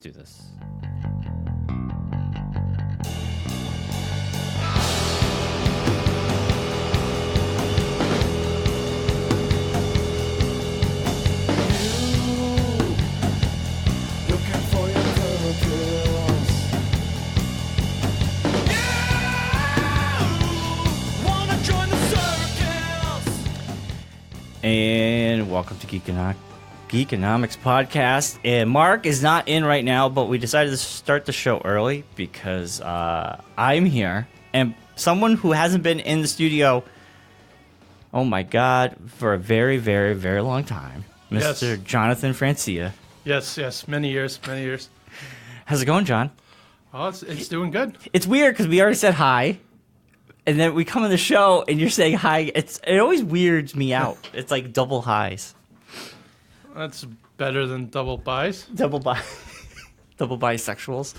Do this. And welcome to Geekonomics Podcast. And Mark is not in right now, but we decided to start the show early because I'm here. And someone who hasn't been in the studio, oh my God, for a very, very, very long time, Mr. Yes. Jonathan Francia. Yes, many years. How's it going, John? Oh, it's doing good. It's weird because we already said hi. And then we come on the show and you're saying hi. It always weirds me out. It's like double highs. That's better than double buys. Double bisexuals.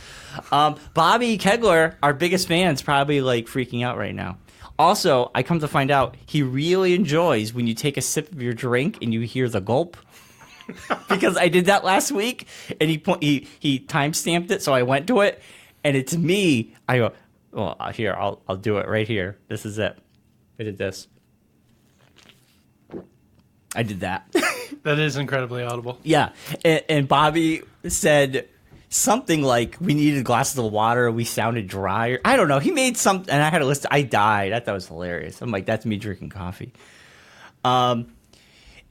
Bobby Kegler, our biggest fan, is probably like freaking out right now. Also, I come to find out he really enjoys when you take a sip of your drink and you hear the gulp. Because I did that last week and he time-stamped it, so I went to it and it's me. I go, well, here, I'll do it right here. This is it. I did this. I did that. That is incredibly audible. Yeah. And Bobby said something like, we needed glasses of water. We sounded dry. I don't know. He made something, and I had to listen. I died. I thought it was hilarious. I'm like, that's me drinking coffee. And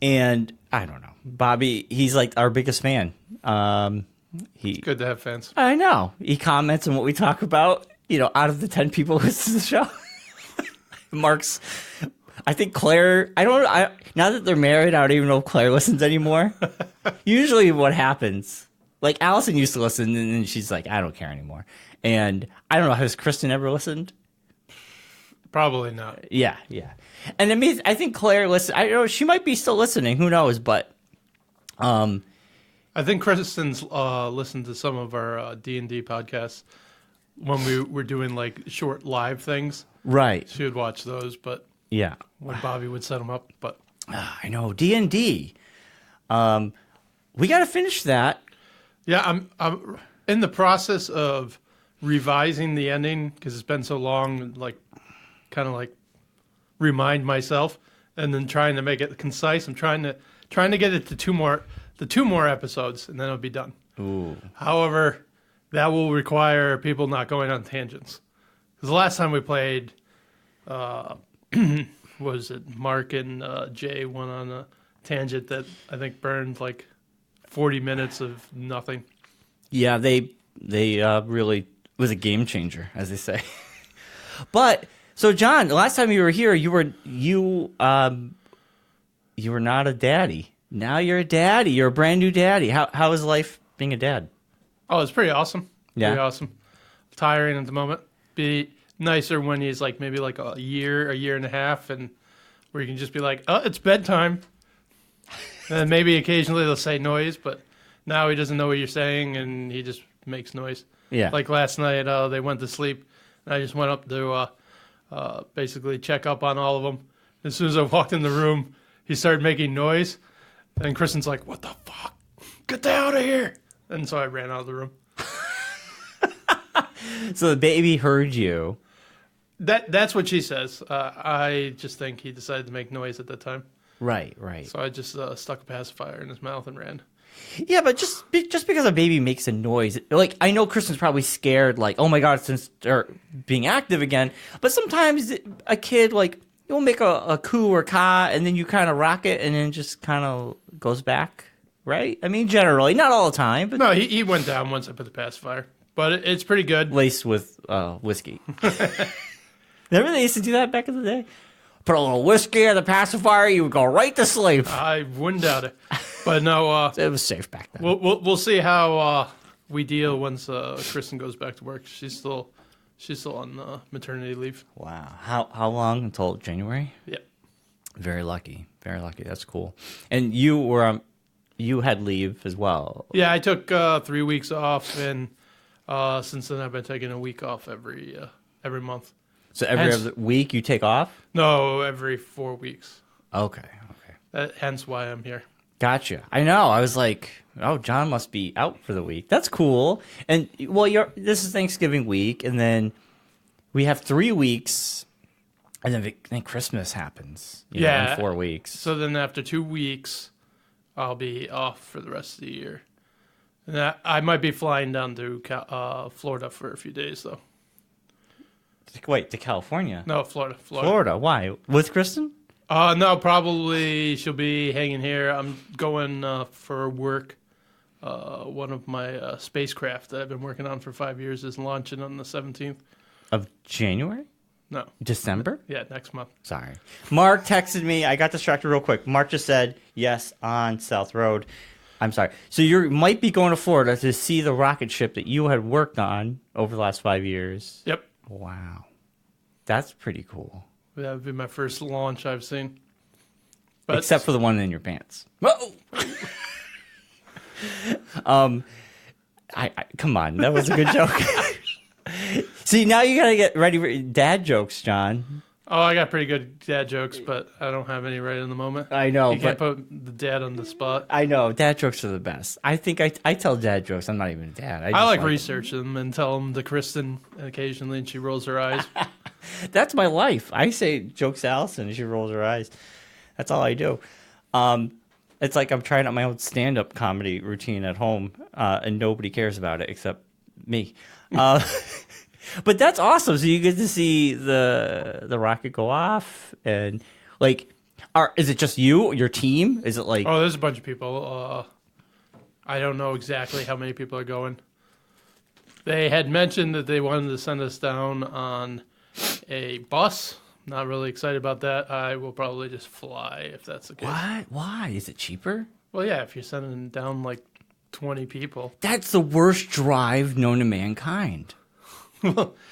I don't know. Bobby, he's like our biggest fan. It's good to have fans. I know. He comments on what we talk about. You know, out of the 10 people who listen to the show, Mark's, I think Claire, now that they're married, I don't even know if Claire listens anymore. Usually what happens, like Allison used to listen and then she's like, I don't care anymore. And I don't know, has Kristen ever listened? Probably not. Yeah. And I think Claire listened. I don't know, she might be still listening. Who knows? But I think Kristen's listened to some of our D&D podcasts when we were doing like short live things. Right. She would watch those, but Yeah. when Bobby would set them up. But I know, D&D. We got to finish that. yeah, I'm in the process of revising the ending because it's been so long, like kind of like remind myself and then trying to make it concise. I'm trying to get it to two more episodes and then it'll be done. Ooh. However, that will require people not going on tangents. Because the last time we played, was it Mark and Jay went on a tangent that I think burned like 40 minutes of nothing. Yeah, they really was a game changer, as they say. But so, John, the last time you were here, you were not a daddy. Now you're a daddy. You're a brand new daddy. How is life being a dad? Oh, it's pretty awesome. Yeah. Pretty awesome. Tiring at the moment. Be nicer when he's like maybe like a year and a half, and where you can just be like, oh, it's bedtime. And maybe occasionally they'll say noise, but now he doesn't know what you're saying, and he just makes noise. Yeah. Like last night, they went to sleep, and I just went up to basically check up on all of them. As soon as I walked in the room, he started making noise, and Kristen's like, what the fuck? Get out of here! And so I ran out of the room. So the baby heard you. That's what she says. I just think he decided to make noise at that time. Right. So I just stuck a pacifier in his mouth and ran. Yeah, but just because a baby makes a noise, like I know Kristen's probably scared, like, oh my God, since they're being active again. But sometimes a kid, like, you'll make a coo or ka, and then you kind of rock it, and then just kind of goes back, right? I mean, generally, not all the time. But No, he went down once I put the pacifier. But it's pretty good. laced with whiskey. Remember they used to do that back in the day? Put a little whiskey in the pacifier, you would go right to sleep. I wouldn't doubt it. But no, It was safe back then. we'll see how we deal once Kristen goes back to work. She's still on maternity leave. Wow. How long until January? Yeah. Very lucky. Very lucky. That's cool. And you were you had leave as well. Yeah, I took 3 weeks off, and since then I've been taking a week off every month. So every other week you take off? No, every 4 weeks. Okay. Hence why I'm here. Gotcha. I know. I was like, Oh, John must be out for the week. That's cool. And well, this is Thanksgiving week, and then we have 3 weeks, and then Christmas happens. In 4 weeks. So then after 2 weeks, I'll be off for the rest of the year. And I might be flying down to Florida for a few days, though. Wait, to California? No, Florida. Florida. Why? With Kristen? No, probably she'll be hanging here. I'm going for work. One of my spacecraft that I've been working on for 5 years is launching on the 17th. Of January? No. December? Yeah, next month. Sorry. Mark texted me. I got distracted real quick. Mark just said, yes, on South Road. I'm sorry. So you might be going to Florida to see the rocket ship that you had worked on over the last 5 years. Yep. Wow. That's pretty cool. That would be my first launch I've seen. Except for the one in your pants. Whoa! Come on. That was a good joke. See, now you got to get ready for dad jokes, John. Oh, I got pretty good dad jokes, but I don't have any right in the moment. I know. You can't put the dad on the spot. I know. Dad jokes are the best. I think I tell dad jokes. I'm not even a dad. I like research them and tell them to Kristen occasionally, and she rolls her eyes. That's my life. I say jokes to Allison, and she rolls her eyes. That's all I do. It's like I'm trying out my own stand-up comedy routine at home, and nobody cares about it except me. But that's awesome. So you get to see the rocket go off, and like, is it just you, your team? Is it like? Oh, there's a bunch of people. I don't know exactly how many people are going. They had mentioned that they wanted to send us down on a bus. Not really excited about that. I will probably just fly if that's the case. What? Why? Is it cheaper? Well, yeah, if you're sending down like 20 people. That's the worst drive known to mankind.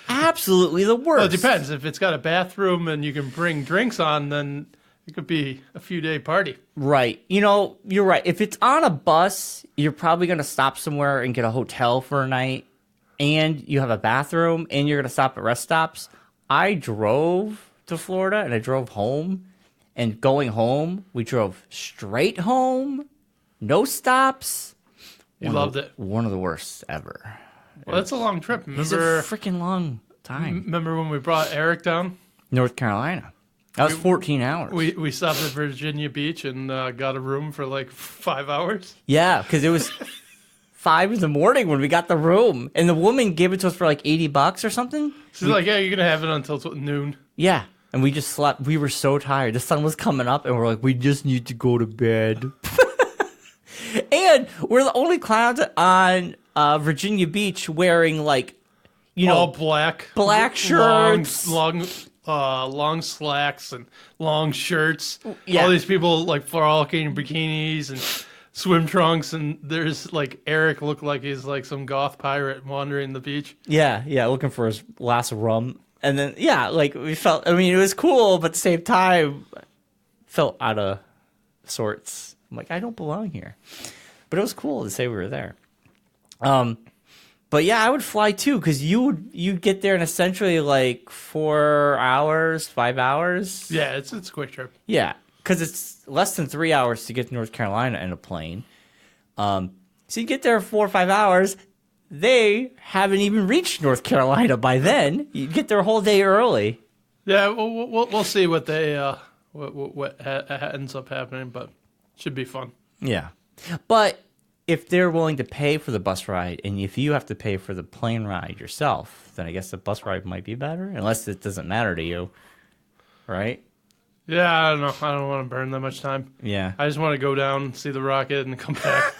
Absolutely the worst. Well, it depends. If it's got a bathroom and you can bring drinks on, then it could be a few-day party. Right. You're right. If it's on a bus, you're probably going to stop somewhere and get a hotel for a night, and you have a bathroom, and you're going to stop at rest stops. I drove to Florida, and I drove home, and going home, we drove straight home, no stops. You loved it. One of the worst ever. Well, that's a long trip. It's a freaking long time. Remember when we brought Eric down? North Carolina. That was 14 hours. We stopped at Virginia Beach and got a room for like 5 hours. Yeah, because it was 5 in the morning when we got the room, and the woman gave it to us for like $80 or something. She's like, "Yeah, you're gonna have it until noon." Yeah, and we just slept. We were so tired. The sun was coming up, and we're like, "We just need to go to bed." And we're the only clowns on Virginia Beach wearing all black shirts, long slacks and long shirts. Yeah. All these people like frolicking in bikinis and swim trunks, and there's like Eric looked like he's like some goth pirate wandering the beach. Yeah, looking for his glass of rum, and then we felt. I mean, it was cool, but at the same time, felt out of sorts. I'm like, I don't belong here. But it was cool to say we were there. But yeah, I would fly too, because you'd get there in essentially like 4 hours, 5 hours. Yeah, it's a quick trip. Yeah, because it's less than 3 hours to get to North Carolina in a plane. So you get there in 4 or 5 hours. They haven't even reached North Carolina by then. You get there a whole day early. Yeah, we'll see what they what ends up happening, but should be fun. Yeah, but if they're willing to pay for the bus ride, and if you have to pay for the plane ride yourself, then I guess the bus ride might be better, unless it doesn't matter to you, right? Yeah, I don't know. I don't want to burn that much time. Yeah. I just want to go down, see the rocket, and come back.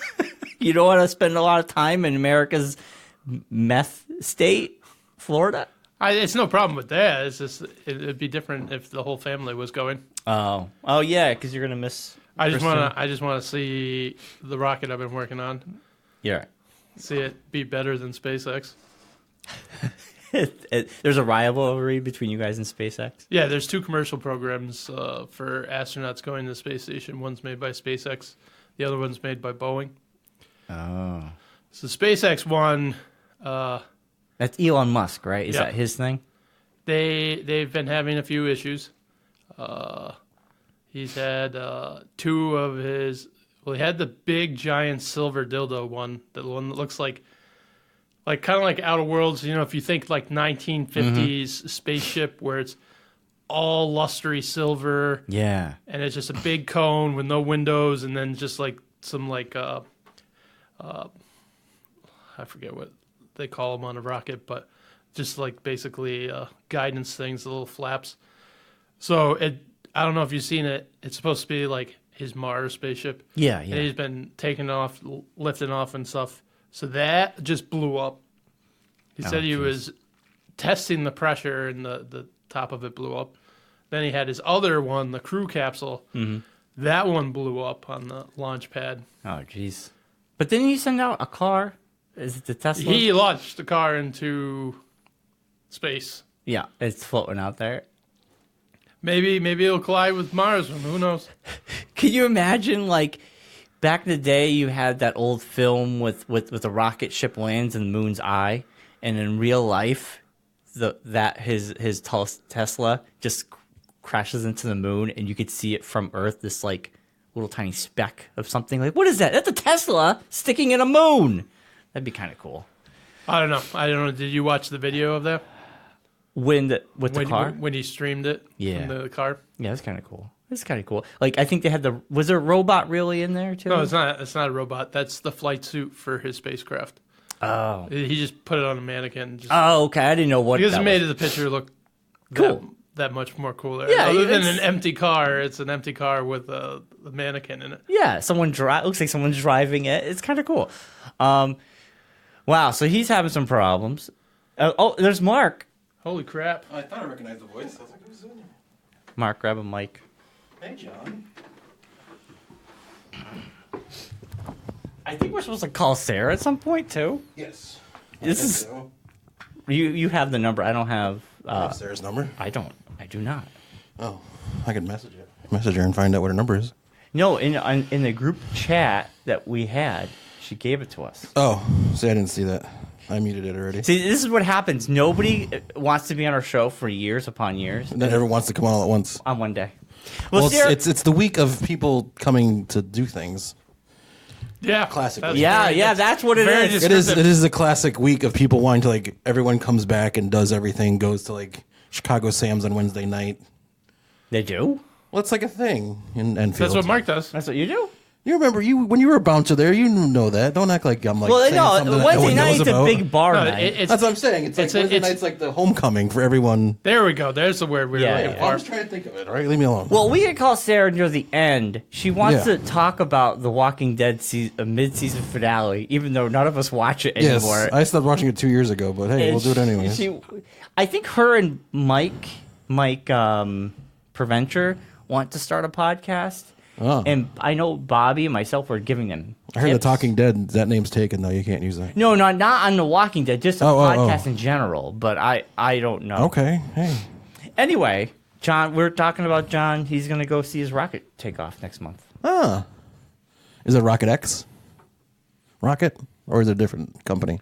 You don't want to spend a lot of time in America's meth state, Florida? It's no problem with that. It's just it'd be different if the whole family was going. Oh, yeah, because you're gonna miss. I just want to see the rocket I've been working on. Yeah. See it be better than SpaceX. There's a rivalry between you guys and SpaceX? Yeah, there's 2 commercial programs for astronauts going to the space station. One's made by SpaceX. The other one's made by Boeing. Oh. So SpaceX one... That's Elon Musk, right? Is that his thing? They've been having a few issues. He's had 2 of his Well, he had the big giant silver dildo one, the one that looks like kind of like Outer Worlds. You know, if you think like 1950s spaceship where it's all lustery silver. Yeah. And it's just a big cone with no windows, and then just like some I forget what they call them on a rocket, but just like basically guidance things, the little flaps. So I don't know if you've seen it. It's supposed to be like his Mars spaceship. Yeah, And he's been taking off, lifting off and stuff. So that just blew up. He said he was testing the pressure, and the top of it blew up. Then he had his other one, the crew capsule. Mm-hmm. That one blew up on the launch pad. Oh, jeez. But didn't he send out a car? Is it the Tesla? He launched the car into space. Yeah, it's floating out there. Maybe it'll collide with Mars. Who knows? Can you imagine, like, back in the day, you had that old film with a rocket ship lands in the moon's eye, and in real life, his Tesla just crashes into the moon, and you could see it from Earth, this like little tiny speck of something. Like, what is that? That's a Tesla sticking in a moon. That'd be kind of cool. I don't know. Did you watch the video of that? With the car? When he streamed it from the car? Yeah, that's kind of cool. It's kind of cool. Like, I think they had was there a robot really in there, too? No, it's not. It's not a robot. That's the flight suit for his spacecraft. Oh. He just put it on a mannequin. Oh, okay. I didn't know what because that it made was. the picture look cool. That much more cooler. Yeah, Other than an empty car, it's an empty car with a mannequin in it. Yeah, looks like someone's driving it. It's kind of cool. Wow, so he's having some problems. There's Mark. Holy crap. I thought I recognized the voice. I was like, who's in there? Mark, grab a mic. Hey, John. I think we're supposed to call Sarah at some point, too. Yes. This is... So. You have the number. I don't have... Sarah's number? I do not. Oh, I can message her. Message her and find out what her number is. No, in the group chat that we had, she gave it to us. Oh, see, I didn't see that. I muted it already. See, this is what happens. Nobody wants to be on our show for years upon years. And then everyone wants to come on all at once. On one day. Well, Sarah, it's the week of people coming to do things. Yeah. Classic. That's what it is. It is a classic week of people wanting to, like, everyone comes back and does everything, goes to, like, Chicago Sam's on Wednesday night. They do? Well, it's like a thing in Enfield. That's what Mark does. That's what you do? You remember when you were a bouncer there, you know that. Don't act like I'm like well, saying something that no Wednesday one knows night's a about. big bar night. That's what I'm saying. It's like Wednesday night's like the homecoming for everyone. There we go. There's the word we were looking I for. was trying to think of it. All right, leave me alone. Well, we could call Sarah near the end. She wants to talk about the Walking Dead mid-season finale, even though none of us watch it yes, anymore. I stopped watching it 2 years ago, but hey, we'll do it anyways. I think her and Mike Preventure want to start a podcast. Oh. And I know Bobby and myself were giving them I heard tips. The Talking Dead, that name's taken, though. You can't use that. No, not on The Walking Dead, just a podcast in general. But I don't know. Okay, hey. Anyway, John, we're talking about John. He's going to go see his rocket take off next month. Is it Rocket X? Rocket? Or is it a different company?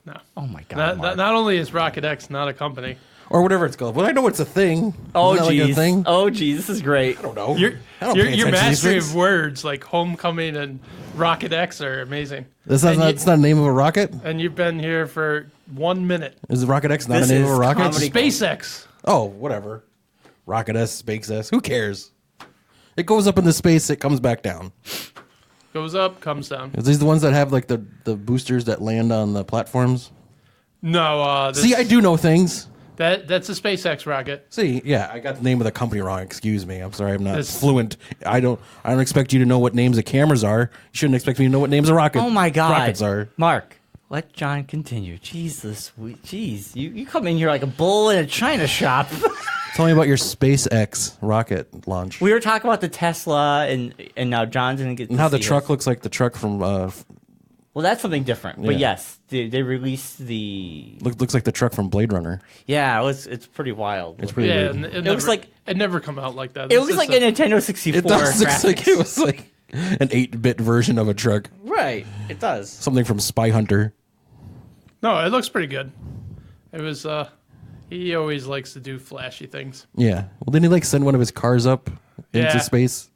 No. Oh, my God. Not only is Rocket X not a company. Or whatever it's called. Well, I know it's a thing. Oh, Isn't that like a geez. thing? Oh, geez. This is great. I don't know. Your I don't pay attention to these mastery things. of words like Homecoming and Rocket X are amazing. It's not the name of a rocket? And you've been here for 1 minute. Is Rocket X not This the name of is a rocket? comedy. SpaceX. Oh, whatever. Rocket S, SpaceX. Who cares? It goes up into space, it comes back down. Goes up, comes down. Is these the ones that have like the boosters that land on the platforms? No. See, I do know things. That's a SpaceX rocket. See, yeah, I got the name of the company wrong. Excuse me. I'm sorry, I'm not fluent. I don't expect you to know what names of cameras are. You shouldn't expect me to know what names of rockets are. Mark, let John continue. Jesus, jeez. You come in here like a bull in a china shop. Tell me about your SpaceX rocket launch. We were talking about the Tesla, and now John's going to get And how the truck looks like the truck from... well, that's something different. But yes, they released the... looks like the truck from Blade Runner. Yeah, it's pretty wild. It's pretty weird. It looks like... It never come out like that. It looks like a Nintendo 64 It does look graphics. like it was like an 8-bit version of a truck. Right, it does. Something from Spy Hunter. No, it looks pretty good. It was... He always likes to do flashy things. Yeah. Well, didn't he like send one of his cars up into Yeah. space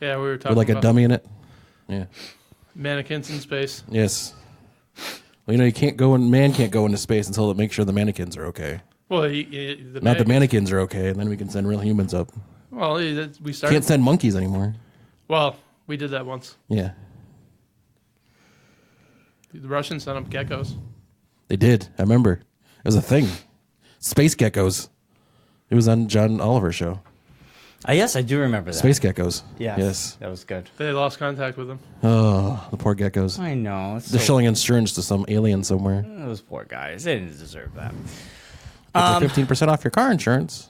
Yeah, we were talking with like a about dummy in it? Yeah. Mannequins in space. Yes. Well, man can't go into space until it makes sure the mannequins are okay. Well, the mannequins are okay, and then we can send real humans up. Well, we started. Can't send monkeys anymore. Well, we did that once. Yeah. The Russians sent up geckos. They did. I remember. It was a thing. Space geckos. It was on John Oliver's show. Yes, I do remember that. Space geckos. Yes. That was good. They lost contact with them. Oh, the poor geckos. I know. They're showing insurance to some alien somewhere. Those poor guys. They didn't deserve that. 15% off your car insurance.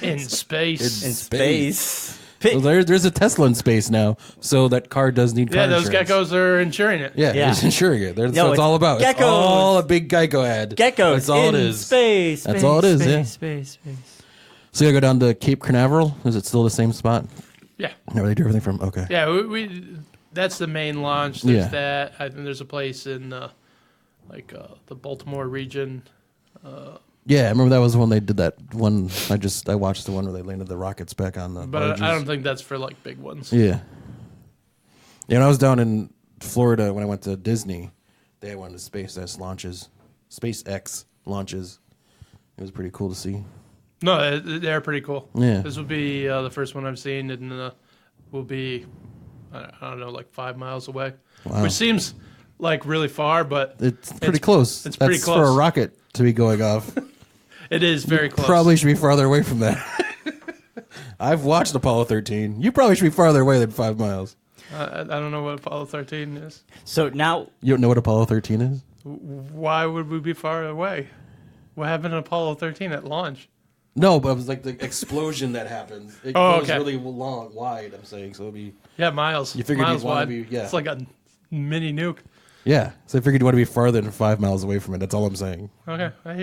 In space. In space. So there's a Tesla in space now, so that car does need car those insurance. geckos are insuring it. Yeah, Yeah. it's insuring it. That's what it's it's all about. geckos. It's all a big Geico ad. Geckos That's all in it is. space. That's all it is, space, yeah. Space. So you gotta go down to Cape Canaveral? Is it still the same spot? Yeah. No, they do everything from, okay. Yeah, we that's the main launch. There's Yeah. that. I think there's a place in the Baltimore region. Yeah, I remember that was when they did that one. I watched the one where they landed the rockets back on the But barges. I don't think that's for like big ones. Yeah. Yeah, when I was down in Florida when I went to Disney, they had one of the SpaceX launches. It was pretty cool to see. No, they're pretty cool. Yeah. This will be the first one I've seen, and will be, I don't know, like 5 miles away. Wow. Which seems like really far, but It's pretty close. It's pretty That's close for a rocket to be going off. it is very close. Probably should be farther away from that. I've watched Apollo 13. You probably should be farther away than 5 miles. I don't know what Apollo 13 is. So now, You don't know what Apollo 13 is? Why would we be far away? What happened in Apollo 13 at launch? No, but it was like the explosion that happened. It goes really long, wide, I'm saying. So it'd be... Yeah, miles. You figured miles you'd want wide. to be... Yeah. It's like a mini nuke. Yeah. So I figured you'd want to be farther than 5 miles away from it. That's all I'm saying. Okay, I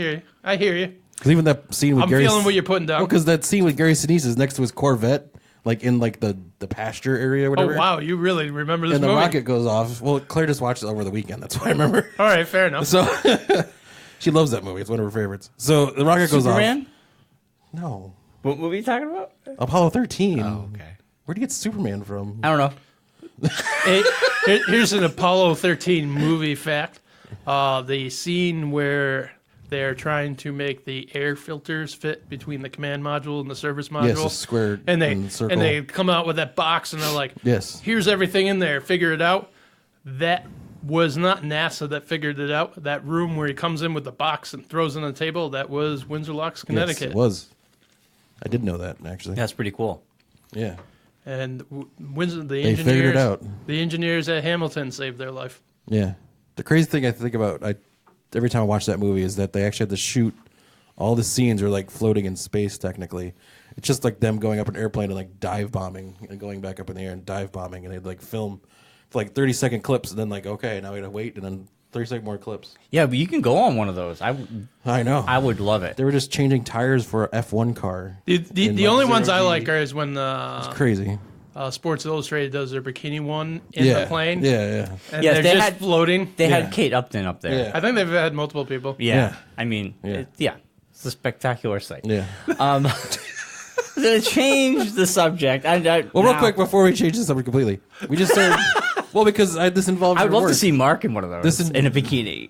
hear you. Because even that scene with I'm Gary... feeling what you're putting down. Well, because that scene with Gary Sinise is next to his Corvette, like in like the pasture area or whatever. Oh, wow, you really remember this And the movie. rocket goes off. Well, Claire just watched it over the weekend. That's why I remember. All right, fair enough. So she loves that movie. It's one of her favorites. So the rocket goes off. Superman? No. What movie are you talking about? Apollo 13. Oh, okay. Where'd you get Superman from? I don't know. Here's an Apollo 13 movie fact. The scene where they're trying to make the air filters fit between the command module and the service module. Yes, a square and and circle. and they come out with that box and they're like, Yes. here's everything in there. Figure it out. That was not NASA that figured it out. That room where he comes in with the box and throws it on the table, that was Windsor Locks, Connecticut. Yes, it was. I did know that, actually. That's pretty cool. Yeah. And Windsor, the They figured it out. The engineers at Hamilton saved their life. Yeah. The crazy thing I think about every time I watch that movie is that they actually had to shoot all the scenes are like floating in space technically. It's just like them going up an airplane and like dive bombing and going back up in the air and dive bombing, and they'd like film for like 30-second clips and then like, okay, now we gotta wait, and then 30-second more clips. Yeah, but you can go on one of those. I know. I would love it. They were just changing tires for an F1 car. The only ones I 0G. like is when It's crazy. Sports Illustrated does their bikini one in the plane. Yeah. And Yes, they're they just had- floating. They Yeah. had Kate Upton up there. Yeah. I think they've had multiple people. Yeah. I mean, Yeah. it's a spectacular sight. Yeah. I'm going to change the subject. Well, real quick before we change the subject completely, we just started. Well, because this involves. I would your love to work. see Mark in one of those. This is- in a bikini.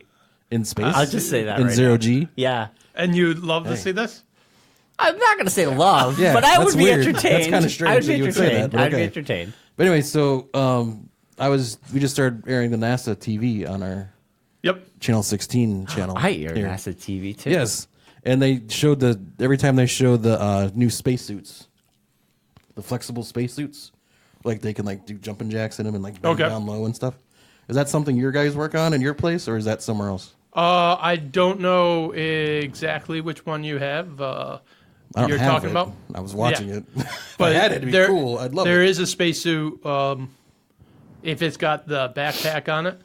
In space. I'll just say that in right 0G. now. Yeah. And you'd love to see this? I'm not going to say love, Yeah, but I that's would be weird. entertained. That's kinda strange I would that be you would say that, entertained. but I'd be okay. entertained. But anyway, so we just started airing the NASA TV on our Yep. Channel 16 channel. I air here. NASA TV too. Yes, and they showed every time they show the new spacesuits, the flexible spacesuits, like they can like do jumping jacks in them and like bend Okay. down low and stuff. Is that something your guys work on in your place, or is that somewhere else? I don't know exactly which one you have. I don't You're have talking it. about? I was watching it. If I But had it, it'd be there- cool. I'd love There it. is a spacesuit. If it's got the backpack on it,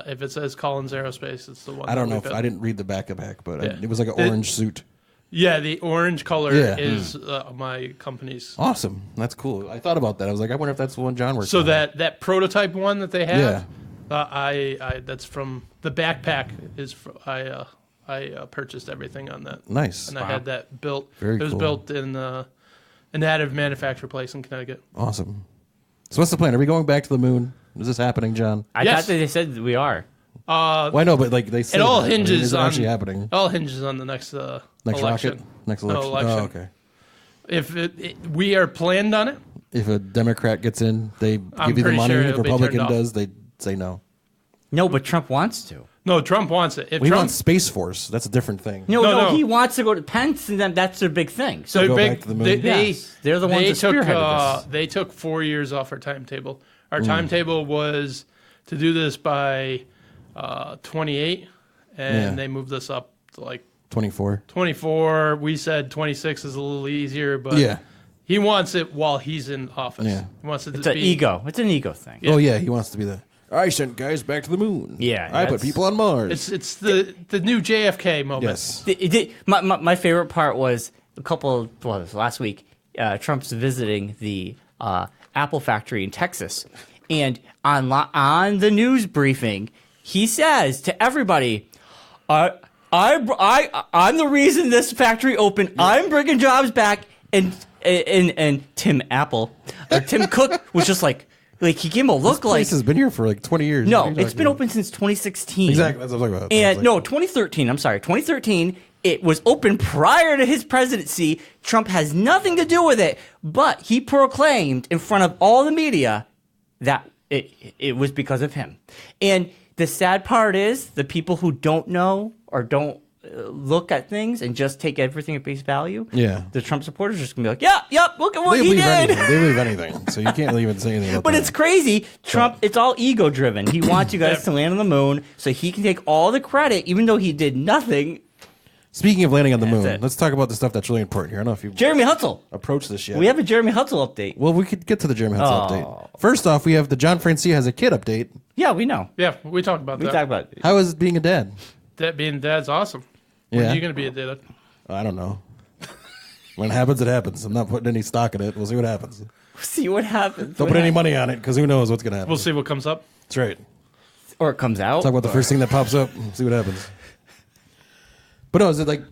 if it says Collins Aerospace, it's the one. I don't know that we if built. I didn't read the back, but Yeah. it was like an It- orange suit. Yeah, the orange color Yeah. is my company's. Awesome. That's cool. I thought about that. I was like, I wonder if that's the one John worked So on. that prototype one that they have, Yeah. I that's from the backpack I purchased everything on that, Nice. and I had that built. Very it was cool. built in an additive manufacturer place in Connecticut. Awesome. So what's the plan? Are we going back to the moon? Is this happening, John? I Yes. thought that they said we are. Well, I know, but like they said, It all that. I mean, hinges is it on actually happening. It all hinges on the next Next election. rocket, next election. election. Oh, okay. If we are planned on it, If a Democrat gets in, they I'm give you the pretty money. sure If a it'll be Republican turned off. does, they say no. No, but Trump wants to. no, Trump wants it. If We Trump, want Space Force. That's a different thing. No, No, he no. wants to go to Pence, and then that's their big thing. So they're go big, back to the moon? Yes, they're the ones they that took spearheaded this. they took 4 years off our timetable. Our timetable was to do this by 28, and Yeah. they moved us up to like 24. 24. We said 26 is a little easier, but Yeah. he wants it while he's in office. Yeah. He wants it It's to an be ego. It's an ego thing. Oh yeah, he wants to be the. I sent guys back to the moon. Yeah, I put that's- people on Mars. It's the new JFK moment. Yes. My favorite part was last week. Trump's visiting the Apple factory in Texas, and on the news briefing, he says to everybody, I'm the reason this factory opened. I'm bringing jobs back." And Tim Cook was just like he gave him a look This place like, has been here for like 20 years. What are no, you it's talking been about? open since 2016. Exactly. That's what I'm talking about. And I was like, no, 2013. I'm sorry, 2013. It was open prior to his presidency. Trump has nothing to do with it, but he proclaimed in front of all the media that it was because of him. And the sad part is the people who don't know or don't look at things and just take everything at face value. Yeah. The Trump supporters are just gonna be like, yep, look at what They he believe did. anything. They believe anything. So you can't really even say anything about But that. it's crazy. Trump, it's all ego driven. He wants you guys to land on the moon so he can take all the credit, even though he did nothing. Speaking of landing on the That's moon, it. let's talk about the stuff that's really important here. I don't know if you've Jeremy Hutzel. approached this yet. We have a Jeremy Hutzel update. Well, we could get to the Jeremy Hutz Oh. update. First off, we have the John Francia has a kid update. Yeah, we know. Yeah, we talked about We that. talked about it. How is it being a dad? That being dad's awesome. When Yeah. are you going to be a dad? I don't know. When it happens, it happens. I'm not putting any stock in it. We'll see what happens. See what happens. Don't put any money on it because who knows what's going to happen. We'll see what comes up. That's right. Or it comes out. Talk about the first thing that pops up. See what happens. But no, is it like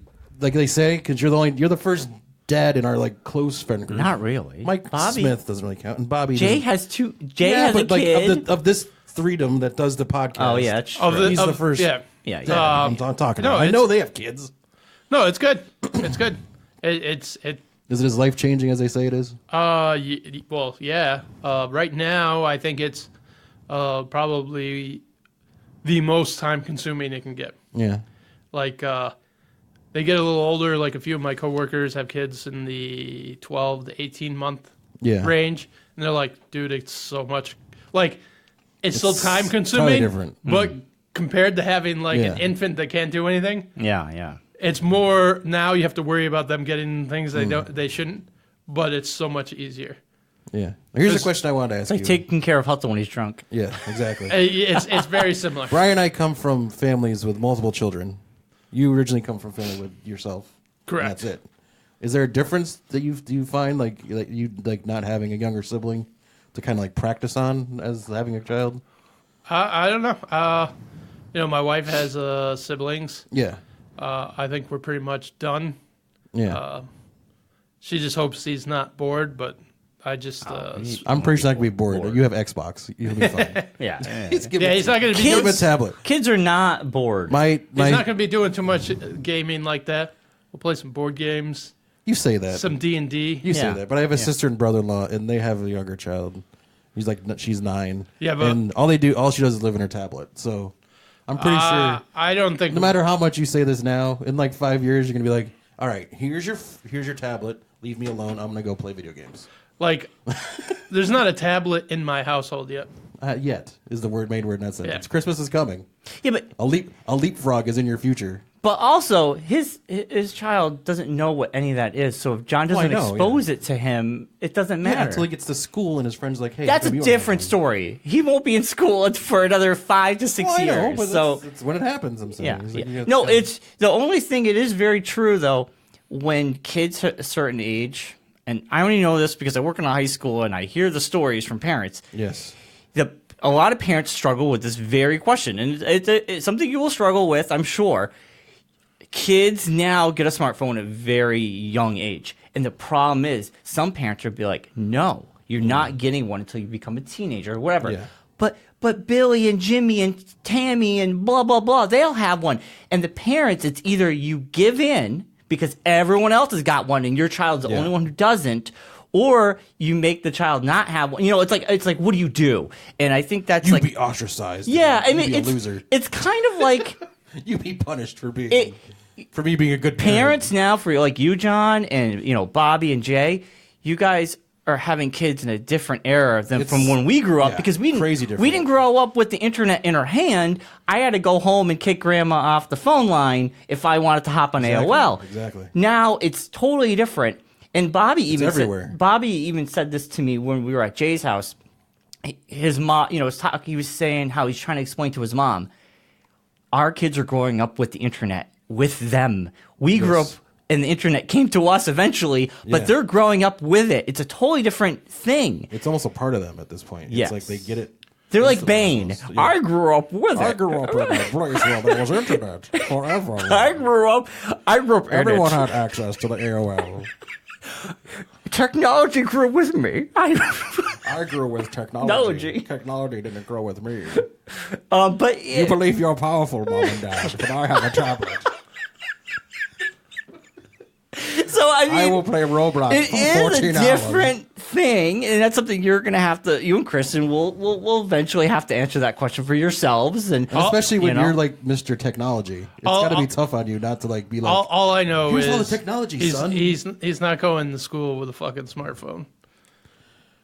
they say? Because you're the first dad in our like close friend group. Not really. Mike Bobby. Smith doesn't really count, and Bobby. Jay doesn't- has two. Jay yeah, has a but like kid. of this freedom that does the podcast. Oh, yeah, that's Of true. He's the first. Yeah. Yeah, Yeah, yeah. I'm talking no, about. I it's- know they have kids. No, it's good. It's good. It's Is it as life changing as they say it is? well, yeah. Right now, I think it's probably the most time consuming it can get. Yeah. Like they get a little older. Like a few of my coworkers have kids in the 12 to 18 month Yeah. range, and they're like, "Dude, it's so much. Like, it's still It's time totally consuming, different. but compared to having like an Yeah. infant that can't do anything, Yeah. it's more now you have to worry about them getting things they shouldn't, but it's so much easier. Yeah. Here's a Just- question I wanted to ask It's like you. taking care of Hutzel when he's drunk. Yeah, exactly. It's very similar. Brian and I come from families with multiple children. You originally come from a family with yourself. Correct. And that's it. Is there a difference that you find like you like not having a younger sibling to kind of like practice on as having a child? I don't know. My wife has siblings. Yeah. I think we're pretty much done. Yeah. She just hopes he's not bored, but I just I'm pretty sure I can be bored. You have Xbox. You'll be fine. Yeah. He's he's not going to be Give doing, him a tablet. Kids are not bored. My he's not my. going to be doing too much gaming like that. We'll play some board games, You say that. some D&D. You say Yeah. that, but I have a Yeah. sister and brother-in-law, and they have a younger child. She's 9. Yeah, but- and all she does is live in her tablet. So I'm pretty sure, I don't think no matter how much you say this now, in like 5 years, you're gonna be like, all right, here's your tablet. Leave me alone. I'm gonna go play video games. like there's not a tablet in my household yet. Yet is the main word in that sentence. Yeah. Christmas is coming. Yeah, but A leapfrog is in your future. also his child doesn't know what any of that is. So if John Well, I doesn't know, expose it to him, it doesn't matter. Yeah, until he gets to school and his friends are like, hey, That's how a come you different aren't story. He won't be in school for another 5 to 6 Well, I years. know, but so that's when it happens. I'm saying. yeah, It's like, yeah. you have No, to- it's the only thing. It is very true though. When kids hit a certain age, and I only know this because I work in a high school and I hear the stories from parents. yes. A lot of parents struggle with this very question, and it's something you will struggle with, I'm sure. Kids now get a smartphone at a very young age, and the problem is some parents will be like, "No, You're not getting one until you become a teenager or whatever. Yeah. But Billy and Jimmy and Tammy and blah, blah, blah, they'll have one. And the parents, it's either you give in because everyone else has got one and your child's the only one who doesn't, or you make the child not have one. You know, it's like what do you do? And I think that's You like be ostracized. yeah, I mean be a it's loser. it's kind of like You be punished for me being a good parents now for like you, John, and Bobby and Jay. You guys are having kids in a different era than from when we grew up because we didn't grow up with the internet in our hand. I had to go home and kick grandma off the phone line if I wanted to hop on AOL. Exactly. Now it's totally different. And Bobby even said this to me when we were at Jay's house. His mom, he was saying how he's trying to explain to his mom, our kids are growing up with the internet with them. We grew up and the internet came to us eventually, but they're growing up with it. It's a totally different thing. It's almost a part of them at this point. Yes. It's like they get it. They're like Bane. Yeah. I grew up with it. I grew up in a place where there was internet forever. I grew up Everyone in it. had access to the AOL. Technology grew with me. I grew with technology. Technology didn't grow with me. But You believe you're powerful, Mom and Dad, but I have a tablet. so I mean, I will play Roblox it for 14 is a hours. different thing, and that's something you're going to have to. You and Kristen will eventually have to answer that question for yourselves, and Especially when you're like Mr. Technology, it's got to be tough on you not to like be like. All I know Here's is all the technology, son. He's not going to school with a fucking smartphone.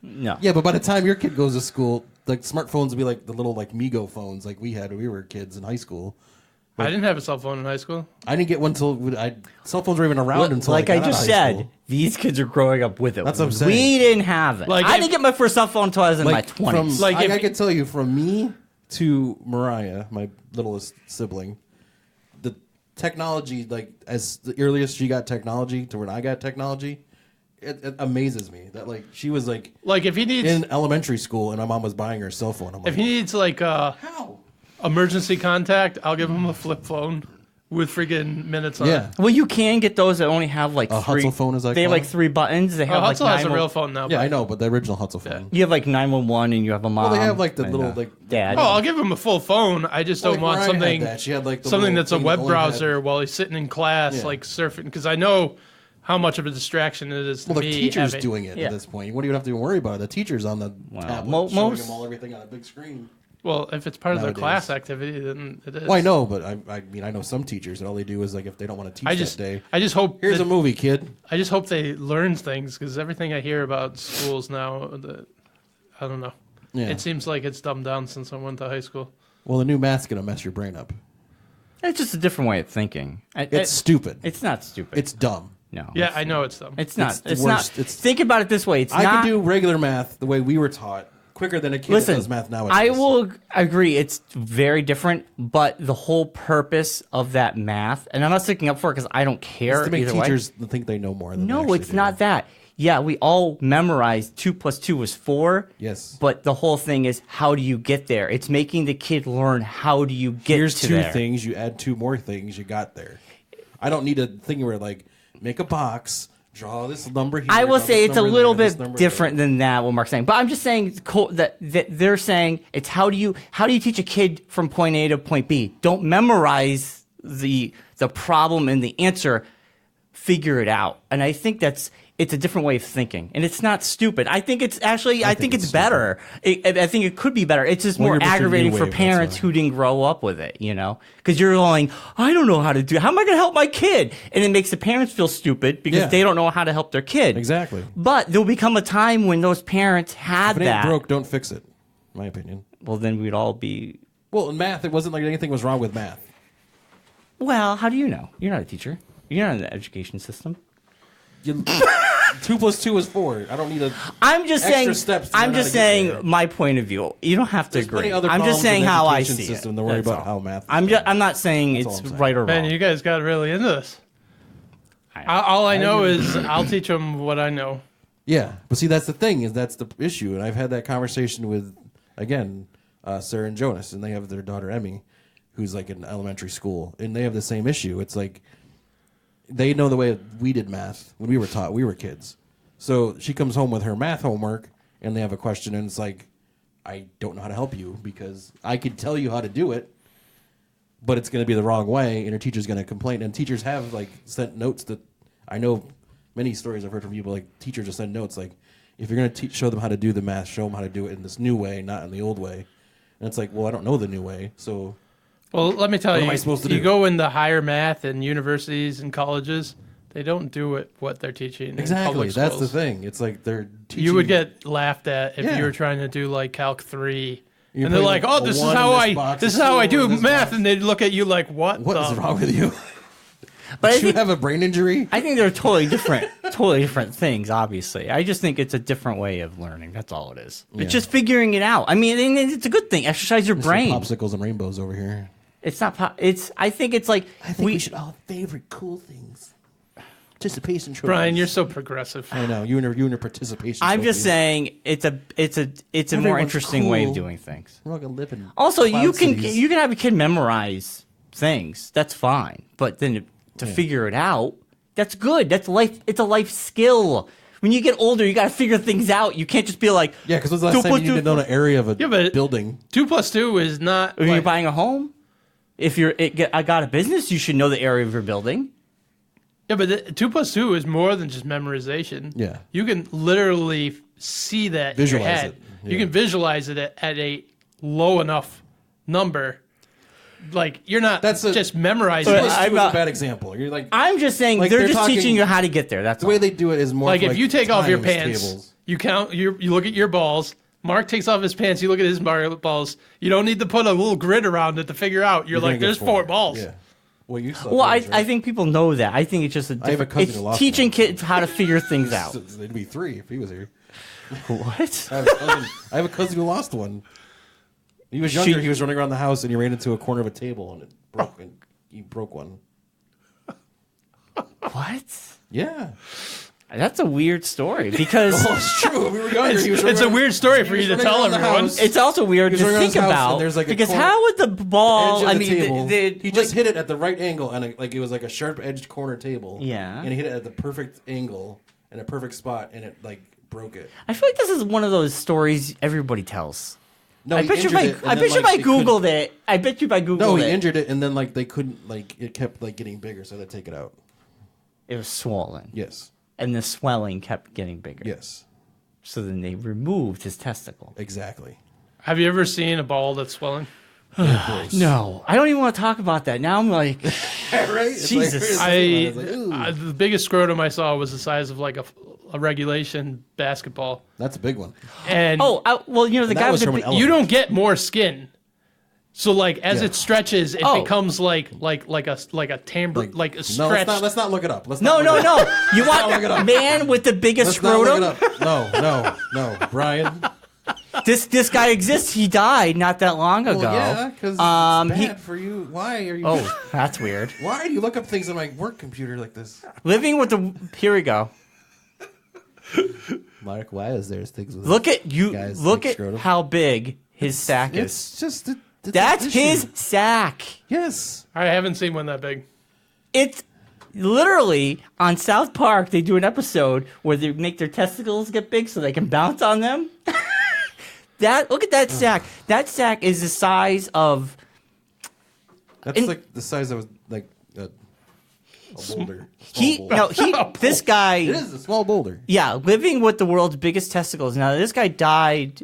no, Yeah, but by the time your kid goes to school, like smartphones will be like the little like Migo phones like we had when we were kids in high school. I didn't have a cell phone in high school. I didn't get one until cell phones were even around until like I I got just out of high said, school. these kids are growing up with it. That's what I'm saying. We didn't have it. Like I if- didn't get my first cell phone until I was in my 20s. Like if- I can tell you from me to Mariah, my littlest sibling, the technology, like as the earliest she got technology to when I got technology, it amazes me that like she was like if he needs in elementary school and my mom was buying her a cell phone. I'm like, if he needs like how? emergency contact, I'll give him a flip phone with friggin' minutes on Yeah. it. Well, you can get those that only have like A three. Hutzel phone is like they have that? like 3 buttons. They have like Hutzel has a 911 real phone now. Yeah, but- I know, but the original Hutzel phone. You have like 911 and you have a mom. Well, they have like the and, little like dad. Oh, I'll give him a full phone. I just don't Like want Mariah had something that. She had, like, the something little that's a thing web that only browser while he's sitting in class, Yeah. like surfing. Because I know how much of a distraction it is to Well, the me. teacher's having- doing it Yeah. at this point. What do you have to worry about it? The teacher's on the tablet showing most- them all everything on a big screen. Well, if it's part of their Nowadays. class activity, then it is. Well, I know, but I mean, I know some teachers that all they do is like if they don't want to teach that day. I just hope Here's that- a movie, kid. I just hope they learn things because everything I hear about schools now, I don't know. Yeah. It seems like it's dumbed down since I went to high school. Well, the new math's gonna mess your brain up. It's just a different way of thinking. It's stupid. It's not stupid. It's dumb. no. Yeah, I know it's dumb. It's not. It's the It's worst. not. It's- Think about it this way. It's I not. can do regular math the way we were taught quicker than a kid that does math nowadays. I will agree. It's very different, but the whole purpose of that math, and I'm not sticking up for it because I don't care It's to make either way. teachers think they know more. Than they No, actually it's do. not that. Yeah, we all memorized 2 + 2 was 4. Yes. But the whole thing is, how do you get there? It's making the kid learn how do you get Here's to two there. things. You add 2 more things. You got there. I don't need a thing where like make a box, draw this number here. I will draw say this it's a number little there, this bit number different there. than that what Mark's saying, but I'm just saying that they're saying it's how do you teach a kid from point A to point B? Don't memorize the problem and the answer, figure it out. And I think it's a different way of thinking, and it's not stupid. I think it's actually I think it's better. I think it could be better. It's just Well, more you're just a new aggravating for wave, that's parents why. who didn't grow up with it, because you're going, I don't know how to do it. How am I going to help my kid? And it makes the parents feel stupid because Yeah. they don't know how to help their kid. Exactly. But there'll become a time when those parents had If it ain't that. broke, don't fix it. In my opinion. Well, then we'd all be. Well, in math, it wasn't like anything was wrong with math. Well, how do you know? You're not a teacher. You're not in the education system. 2 + 2 is 4. I don't need a. I'm just Extra saying. steps to I'm learn how just to get saying there. my point of view. You don't have to There's agree. plenty other I'm just problems saying in the how I education see system it. to worry That's about all. how math is I'm done. I'm not saying That's all it's I'm saying. right or Man, wrong. you guys got really into this. All I know is I'll teach them what I know. Yeah, but see, that's the thing is that's the issue, and I've had that conversation with again Sarah and Jonas, and they have their daughter Emmy, who's like in elementary school, and they have the same issue. It's like they know the way we did math when we were taught. We were kids, so she comes home with her math homework, and they have a question, and it's like, I don't know how to help you because I could tell you how to do it, but it's going to be the wrong way, and your teacher's going to complain. And teachers have like sent notes that I know many stories I've heard from people, like teachers just send notes like, if you're going to show them how to do the math, show them how to do it in this new way, not in the old way. And it's like, well, I don't know the new way, so. Well, let me tell What you, am I supposed to you do? go into higher math in universities and colleges, they don't do it what they're teaching in Exactly, public that's the schools. thing. It's like they're teaching. You would get laughed at if Yeah. you were trying to do like Calc 3. You're And they're putting like, "Oh, a this is one how in this box, this is a how I four do in this math," box. and they'd look at you like, "What? What is wrong with you? But I Did you think, have a brain injury? I think they're totally different things. Obviously, I just think it's a different way of learning. That's all it is. Yeah. It's just figuring it out. I mean, and it's a good thing. Exercise your Mr. brain. Popsicles and rainbows over here. It's not. It's. I think it's like I think we should all favorite cool things. Participation trophies. Brian, you're so progressive." I know you and your participation. I'm just trophies. saying it's a more Everyone's interesting way of cool. doing things. We're all gonna live in Also, cloud you can cities. have a kid memorize things. That's fine. But then to figure it out, that's good. That's life. It's a life skill. When you get older, you got to figure things out. You can't just be like, Yeah, because when's the last time you need to know an area of a but- building? 2 plus 2 is not. when you're like- buying a home. If I got a business, you should know the area of your building. Yeah, but 2 plus 2 is more than just memorization. Yeah. You can literally see that in Visualize your head. it. You Yeah. can visualize it at a low enough number. Like, you're not just memorizing But it. This I'm was not- a bad example. You're like I'm just saying Like, they're they're just talking- teaching you how to get there. That's the all. way they do it is more Like, if like you take off your times pants, tables. you count, you look at your balls. Mark takes off his pants, you look at his balls. You don't need to put a little grid around it to figure out. You're gonna like, get there's 4 balls. Yeah. Well, you saw Well, I yours, right? think people know that. I think it's just a I have a different. cousin It's who lost teaching one. kids how to figure things out. So it'd be 3 if he was here. What? I have a cousin who lost one. He was younger. He was running around the house and he ran into a corner of a table and it broke. And he broke one. What? Yeah. That's a weird story because Well, it's true. We were younger. He was running It's a around- weird story for he you was to running tell around the everyone. house. it's also weird He's to running around think his house, about and there's like a because corner- how would the ball? edge of I the mean, table. He just like- hit it at the right angle, and it was like a sharp-edged corner table. Yeah. and he hit it at the perfect angle and a perfect spot, and it like broke it. I feel like this is one of those stories everybody tells. No, I he bet you if injured I, it, and I then, bet you if like, I they couldn't- googled it, I bet you if I googled No, he it, injured it, and then like they couldn't like it kept like getting bigger, so they had to take it out. it was swollen, Yes, and the swelling kept getting bigger. yes, So then they removed his testicle. exactly. Have you ever seen a ball that's swelling? No, I don't even want to talk about that. Now I'm like, Right? It's like- Jesus. it's like, ooh. The biggest scrotum I saw was the size of like a regulation basketball. That's a big one. And well, you know the that guy was with the from an big- elephant. you don't get more skin. So like as Yeah. it stretches, it Oh. becomes like a timbre, like a No, stretch. let's not look it up. Let's No, not no, look it up. no. You want look it up. man with the biggest Let's not scrotum? look it up. No, Brian. This guy exists. He died not that long ago. Well, yeah, because it's bad for you. Why are you? Oh, that's weird. Why do you look up things on my work computer like this? Living with the here we go. Mark, why is there things with Look at you. Guys, Look like at scrotum? how big his sack is. It's just it's That's an issue. his sack. Yes. I haven't seen one that big. It's literally on South Park. They do an episode where they make their testicles get big so they can bounce on them. Look at that sack. That sack is the size of. That's And- like the size of like a boulder. Small He boulder. this guy. It is a small boulder. Yeah, living with the world's biggest testicles. Now, this guy died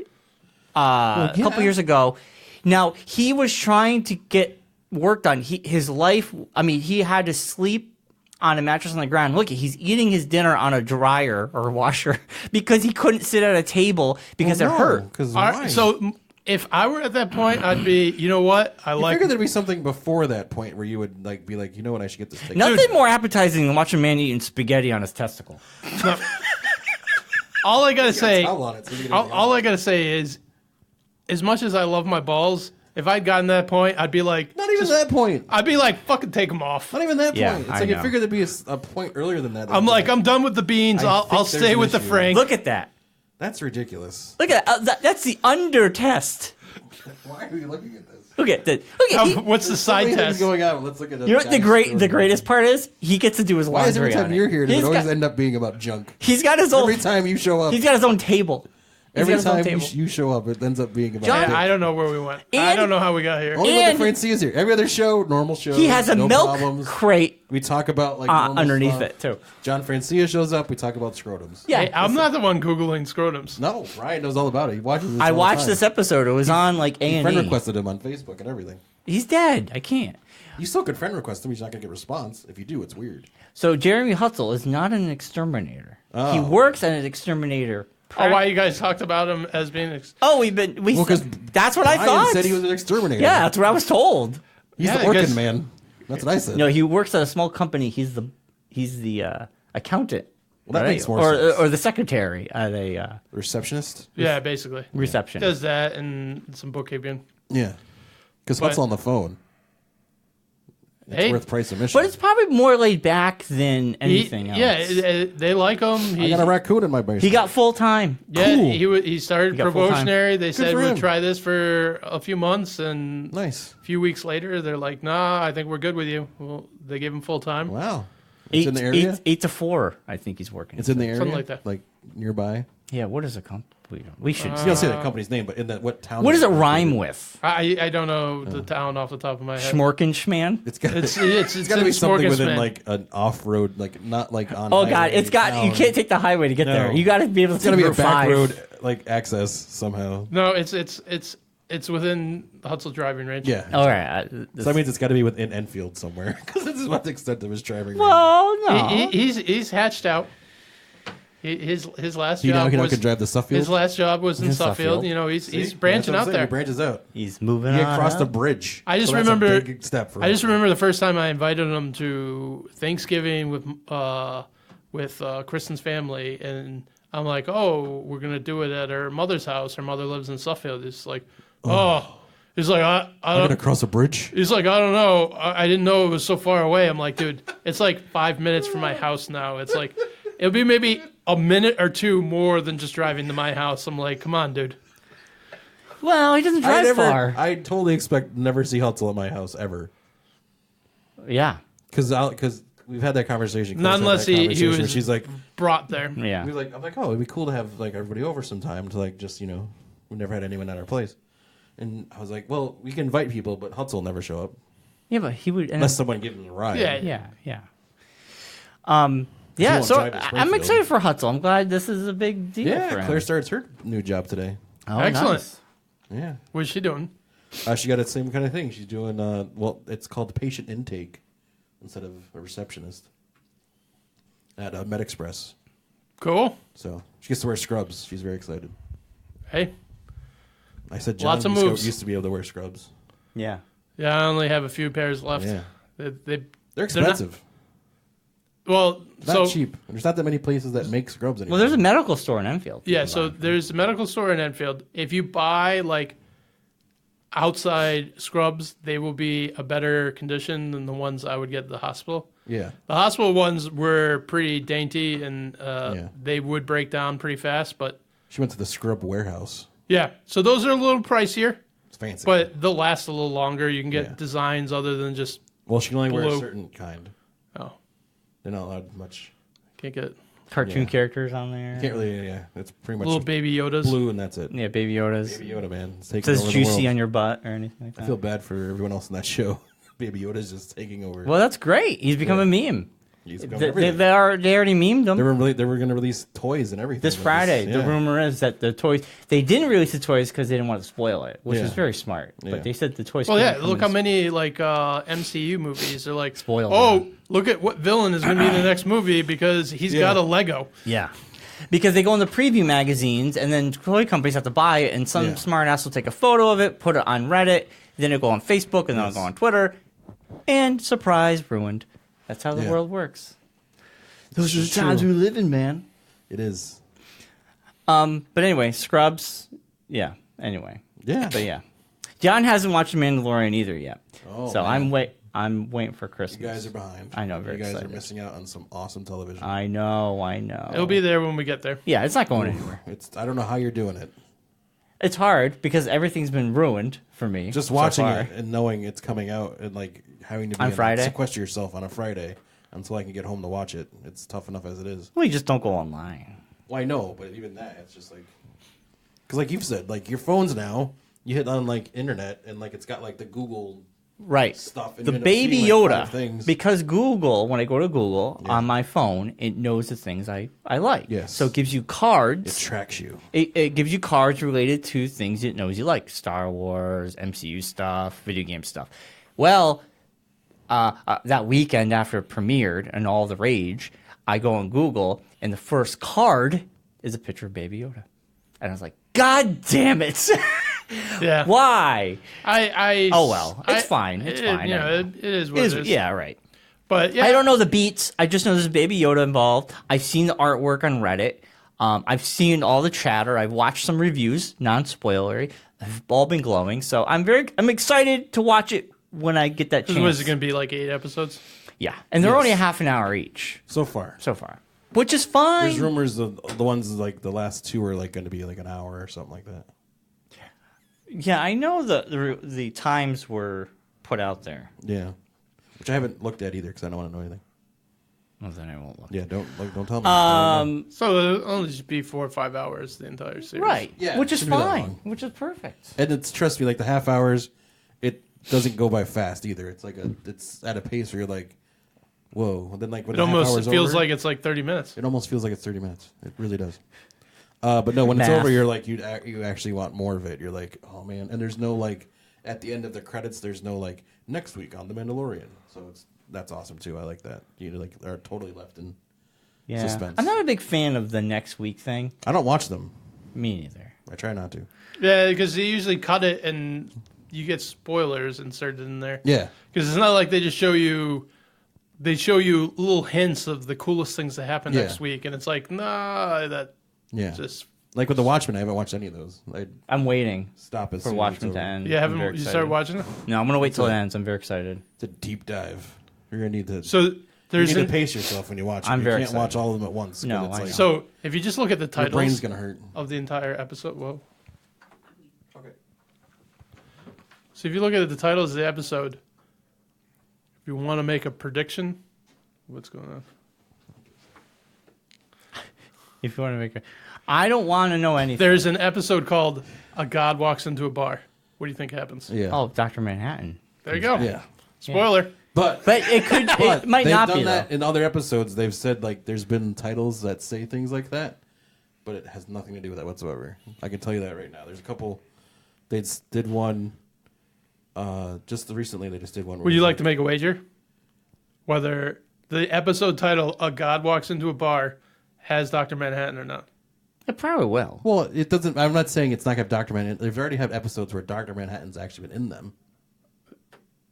a couple years ago. Now, he was trying to get work done. His life, I mean, he had to sleep on a mattress on the ground. Look, he's eating his dinner on a dryer or washer because he couldn't sit at a table because it hurt. Because All right, so if I were at that point, I'd be, you know what? I I like. figured there'd be something before that point where you would like be like, you know what, I should get this taken. Nothing more appetizing than watching a man eating spaghetti on his testicle. All I gotta say, towel on it so you can- all I gotta say is, as much as I love my balls, if I'd gotten that point, I'd be like, Not even that point. I'd be like, fucking take them off. Not even that Yeah, point. It's I like you know. figured there'd be a point earlier than that. I'm like, I'm done with the beans. I I'll think there's stay an with the issue. Frank. Look at that. That's ridiculous. Look at that. That's the under test. Why are you looking at this? Look at that. Look at he, What's the side Something test? going on. Let's look at it. You know what the greatest part is? He gets to do his laundry. Why is every time on it. you're here, does He's it always got, end up being about junk? he's got his own. Every time you show up, He's got his own table. Every got his own time table. you show up, it ends up being about. John- dick. I don't know where we went. I And- don't know how we got here. Only when and- the Francia's here. Every other show, normal show. He has a no milk problems. crate We talk about like normal underneath stuff. it too. John Francia shows up. We talk about scrotums. Yeah, Hey, I'm not the one Googling scrotums. No, Ryan knows all about it. He watches this I all the watched time. this episode. It was on like A Friend and E. requested him on Facebook and everything. He's dead. I can't. You still could friend request him. He's not going to get a response. If you do, it's weird. So Jeremy Hutzel is not an exterminator. Oh. He works at an exterminator. Oh, why you guys talked about him as being... Oh, Well, 'cause that's what I Ryan thought. said he was an exterminator. Yeah, that's what I was told. He's Yeah, the I orchid guess- man. That's what I said. No, he works at a small company. He's the accountant. Well, that right? makes more or, sense. Or the secretary at a Receptionist? Yeah, basically. reception. Does that and some bookkeeping. Yeah. Because But- what's on the phone? It's Hey, worth price admission. But it's probably more laid back than anything else. Yeah, they like him. I got a raccoon in my basement. He got full time. Yeah, Cool. he started got full-time. probationary. They said for we'll him. try this for a few months, and Nice. a few weeks later, they're like, "Nah, I think we're good with you." Well, they gave him full time. Wow. It's in the area? 8 to 4, I think he's working. It's in the area? Something like that. Like nearby? Yeah, what is a company? We should. You don't say the company's name, but in that what town? what does it located? rhyme with? I don't know the town off the top of my head. Schmorkenschman? It's got It's it's got to in be something within Smorgasbord. like an off-road, like not like on. Oh, God. highway It's got. You town. can't take the highway to get No. there. You got to be able to It's got to take be a Route back 5. road like access somehow. No, it's within the Hutzel driving range. Yeah. All right. So that means it's got to be within Enfield somewhere because this is what the extent of his driving. range. Well, no. He's hatched out. His last You know job he was can drive the Suffield. his last job was in In Suffield. Suffield. You know, See? he's branching That's what I'm out saying. there. He branches out. He's moving He on. crossed a up. bridge. I just So that's a remember. big step for I just him. remember the first time I invited him to Thanksgiving with Kristen's family, and I'm like, "Oh, we're gonna do it at her mother's house. Her mother lives in Suffield." He's like, "Oh." He's like, I I'm don't. gonna cross a bridge. He's like, I don't know. I didn't know it was so far away. I'm like, dude, it's like 5 minutes from my house now. It's like, it'll be maybe a minute or two more than just driving to my house. I'm like, come on, dude. Well, he doesn't drive far. I totally expect never see Hutzel at my house ever. Yeah. Because we've had that conversation. Not Chris had unless that he conversation where was She's like, brought there. Yeah. I'm like, oh, it'd be cool to have like everybody over sometime to like just we never had anyone at our place, and I was like, well, we can invite people, but Hutzel will never show up Yeah, but he would. unless someone gives him a ride. Yeah. Yeah. You Yeah, won't so drive to I'm Springfield. excited for Hutzel. I'm glad this is a big deal for Yeah, him. Claire starts her new job today. Oh, Excellent. nice. Yeah, What's she doing? she got the same kind of thing. She's doing it's called patient intake instead of a receptionist at MedExpress. Cool. So she gets to wear scrubs. She's very excited. Hey. I said John Lots of moves. used to be able to wear scrubs. Yeah. Yeah, I only have a few pairs left. Yeah, They're they're not- expensive. Well, Not so cheap. There's not that many places that make scrubs anymore. Well, there's a medical store in Enfield. yeah, so there's a medical store in Enfield. If you buy like outside scrubs, they will be a better condition than the ones I would get at the hospital. Yeah. The hospital ones were pretty dainty and Yeah. they would break down pretty fast. But She went to the scrub warehouse. yeah, so those are a little pricier, It's fancy. but they'll last a little longer. You can get Yeah. designs other than just, well, she can only wear a blue. certain kind. oh, They're not allowed much. can't get Cartoon Yeah. characters on there. Can't really. Yeah, it's pretty much little baby Yodas. blue, and that's it. Yeah, Baby Yoda's. Baby Yoda, man. It's It taking says over the juicy world. on your butt or anything like that. I feel bad for everyone else in that show. Baby Yoda's just taking over. Well, that's great. He's become a meme. He's become They everything. they already memed them. They were going to release toys and everything. This with Friday, the yeah. rumor is that the toys they didn't release the toys because they didn't want to spoil it, which Yeah. is very smart. Yeah. But they said the toys. Well, couldn't yeah, come look in how many like MCU movies are like, Spoiled, oh, yeah. look at what villain is going to be in the next movie because he's Yeah. got a Lego. Yeah. Because they go in the preview magazines, and then toy companies have to buy it, and some Yeah. smart ass will take a photo of it, put it on Reddit, then it'll go on Facebook, and then it'll go on Twitter, and surprise, ruined. That's how the Yeah. world works. Those are the It's true. times we live in, man. It is. But anyway, Scrubs, yeah, anyway. Yeah. But yeah. John hasn't watched Mandalorian either yet. Oh, so man. I'm waiting for Christmas. You guys are behind. I know, very You guys excited. are missing out on some awesome television. I know. It'll be there when we get there. Yeah, it's not going anywhere. I don't know how you're doing it. It's hard because everything's been ruined for me. Just so watching far. it and knowing it's coming out and like having to be On Friday? sequester yourself on a Friday until I can get home to watch it. It's tough enough as it is. Well, you just don't go online. Well, I know, but even that, it's just like Because like you've said, like your phones now, you hit on like internet and like it's got like the Google Right. stuff. And The you end up baby seeing, like, Yoda, 5 things. because Google, when I go to Google on my phone, it knows the things I like. Yes. So it gives you It cards. tracks you. It gives you cards related to things it knows you like. Star Wars, MCU stuff, video game stuff. Well, that weekend after it premiered and all the rage, I go on Google, and the first card is a picture of Baby Yoda. And I was like, God damn it. Yeah. Why? Oh well. It's fine. It's fine. You know, it is what it is. Yeah, right. But yeah, I don't know the beats. I just know there's Baby Yoda involved. I've seen the artwork on Reddit. I've seen all the chatter. I've watched some reviews, non-spoilery. They've all been glowing. So I'm excited to watch it when I get that chance. Was it going to be like 8 episodes? Yeah, and they're only a half an hour each So far. which is fine. There's rumors of the ones like the last 2 are like going to be like an hour or something like that. Yeah, I know the times were put out there. Yeah. Which I haven't looked at either because I don't want to know anything. Well, then I won't look. Yeah, don't tell me. So it'll only just be 4 or 5 hours the entire series. Right. Yeah, Which it is shouldn't be that fine. long. Which is perfect. And it's, trust me, like the half hours, it doesn't go by fast either. It's like it's at a pace where you're like, whoa. And then like when It the half almost hour's feels over, like it's like 30 minutes. it almost feels like it's 30 minutes. It really does. But no, when it's Math. over, you're like you actually want more of it. You're like, oh man. And there's no like at the end of the credits, there's no like next week on The Mandalorian. So that's awesome too. I like that. You know, like are totally left in suspense. I'm not a big fan of the next week thing. I don't watch them. Me neither. I try not to. Yeah, because they usually cut it and you get spoilers inserted in there. Yeah. Because it's not like they just show you. They show you little hints of the coolest things that happen Yeah. next week, and it's like, nah, that Yeah. just. Like with The Watchmen, I haven't watched any of those. I I'm waiting stop as for soon as Watchmen it's to over. end. Yeah, I'm haven't very you excited. started watching it? No, I'm gonna wait till it ends. I'm very excited. It's a deep dive. You're gonna need to. So you there's need to an, pace yourself when you watch. I'm you very can't watch excited. all of them at once. 'cause No, it's I like, know. so if you just look at the your brain's titles gonna hurt. of the entire episode, whoa. Okay. So if you look at the titles of the episode, if you want to make a prediction, what's going on? If you want to make I don't want to know anything. There's an episode called "A God Walks into a Bar." What do you think happens? Yeah. Oh, Dr. Manhattan. There you go. Yeah. Spoiler. But But it could. It might they've not done be that though. in other episodes. They've said like there's been titles that say things like that, but it has nothing to do with that whatsoever. I can tell you that right now. There's a couple. They did one. Just recently, they just did one. Would you like to make a wager? Whether the episode title "A God Walks into a Bar" has Dr. Manhattan or not? It probably will. Well, it doesn't. I'm not saying it's not got Dr. Manhattan. They've already had episodes where Dr. Manhattan's actually been in them,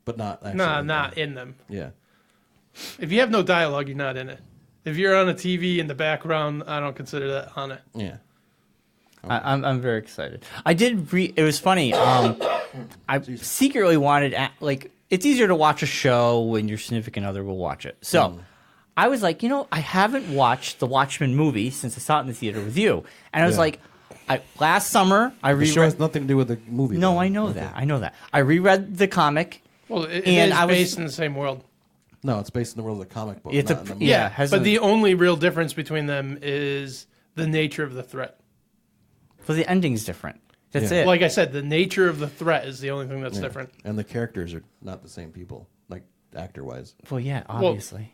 but not actually. Nah, in not them. in them. Yeah. If you have no dialogue, you're not in it. If you're on a TV in the background, I don't consider that on it. Yeah. I'm very excited. I did read. It was funny. I secretly wanted like it's easier to watch a show when your significant other will watch it. So I was like, I haven't watched the Watchmen movie since I saw it in the theater with you, and I was Yeah. like, last summer I The show has reread. nothing to do with the movie. No, though. I know Okay. that. I know that. I reread the comic. Well, it And is I was- based in the same world. No, it's based in the world of the comic book. It's not a- in the movie. yeah. has but a- the only real difference between them is the nature of the threat. But the ending's different. That's Yeah. it. Like I said, the nature of the threat is the only thing that's Yeah. different. And the characters are not the same people, like actor wise. well, yeah, obviously.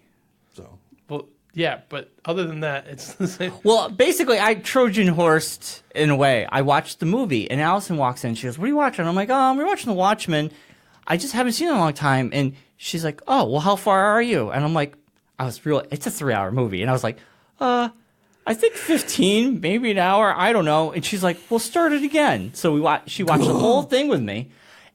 So Well, yeah, but other than that, it's the same. Well, basically, I Trojan horsed in a way. I watched the movie, and Allison walks in. She goes, "What are you watching?" I'm like, "Oh, we're watching The Watchmen. I just haven't seen it in a long time." And she's like, "Oh, well, how far are you?" And I'm like, it's a 3-hour movie. And I was like, I think 15, maybe an hour. I don't know. And she's like, "We'll start it again." So she watched the whole thing with me,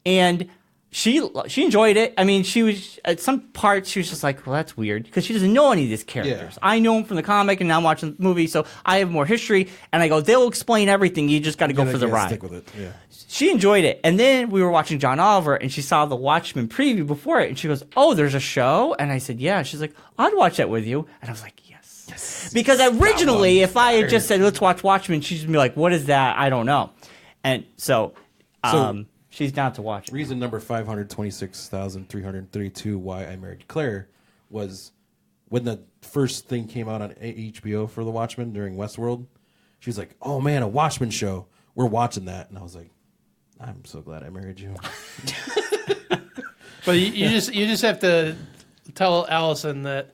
and she enjoyed it. I mean, she was at some parts she was just like, "Well, that's weird," because she doesn't know any of these characters. Yeah. I know them from the comic, and now I'm watching the movie, so I have more history. And I go, "They'll explain everything. You just got to go for the ride." Stick with it. Yeah. She enjoyed it. And then we were watching John Oliver, and she saw the Watchmen preview before it, and she goes, "Oh, there's a show?" And I said, "Yeah." She's like, "I'd watch that with you." And I was like, yes. Because originally, if I had just said, "Let's watch Watchmen," she'd just be like, "What is that? I don't know." And so, she's down to watch it. Reason number 526,332 why I married Claire was when the first thing came out on HBO for The Watchmen during Westworld. She was like, "Oh man, a Watchmen show. we're watching that, and I was like, I'm so glad I married you. But you just have to tell Allison that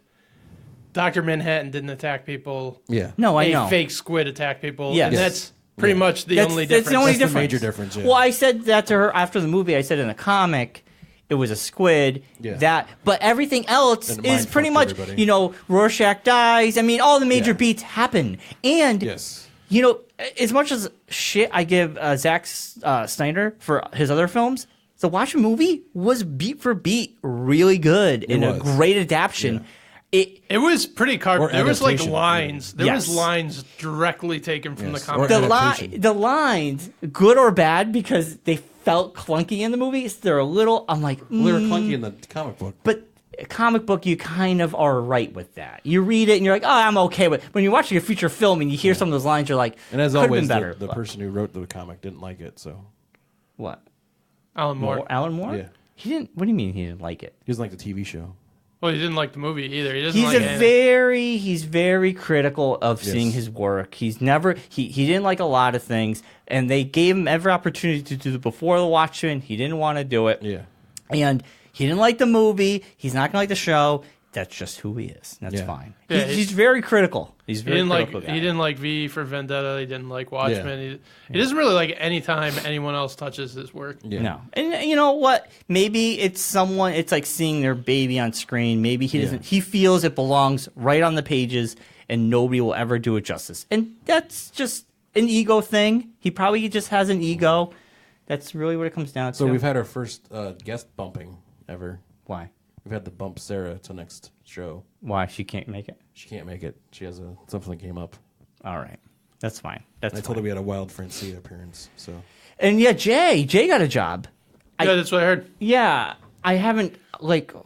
Dr. Manhattan didn't attack people. Yeah. No, I A know. fake squid attacked people. Yes. And that's pretty much the only That's difference. the only That's the difference. major difference, yeah. Well, I said that to her after the movie. I said in the comic, it was a squid. Yeah. But everything else And is mind pretty fucked much, everybody. you know, Rorschach dies. I mean, all the major Yeah. beats happen. And, Yes. you know, as much as shit I give Zack Snyder for his other films, the Watchmen movie was beat for beat really good and a was. great adaptation. Yeah. It was pretty Or there was like adaptation, lines. There Yes. was lines directly taken from Yes. the comic. Or The, adaptation. the lines, good or bad, because they felt clunky in the movies, they're a little, I'm like, Well, they were clunky in the comic book. But a comic book, you kind of are right with that. You read it and you're like, oh, I'm okay with it. When you're watching a feature film and you hear some of those lines, you're like, And as could have always, been better. the but- person who wrote the comic didn't like it, so What? Alan Moore. Alan Moore? Yeah. He didn't, what do you mean he didn't like it? he doesn't like the TV show. Well, he didn't like the movie either. He doesn't He's like anything. he's very critical of Yes. seeing his work. He's never he didn't like a lot of things, and they gave him every opportunity to do it before the Watchmen. He didn't want to do it, Yeah. and he didn't like the movie. He's not gonna like the show. That's just who he is. That's Yeah. fine. Yeah, He's very critical. He's He very didn't like critical. guy. he didn't like V for Vendetta. He didn't like Watchmen. Yeah. He doesn't really like any time anyone else touches his work. Yeah. No, and you know what? Maybe it's someone. It's like seeing their baby on screen. Maybe he doesn't. He feels it belongs right on the pages, and nobody will ever do it justice. And that's just an ego thing. He probably just has an ego. That's really what it comes down So to. we've had our first guest bumping ever. Why? We've had to bump Sarah to next show. Why she can't make it? She can't make it. She has something came up. All right, that's fine. That's I fine. told her we had a Wild Francia appearance. So And yeah, Jay got a job. Yeah, that's what I heard. Yeah, I haven't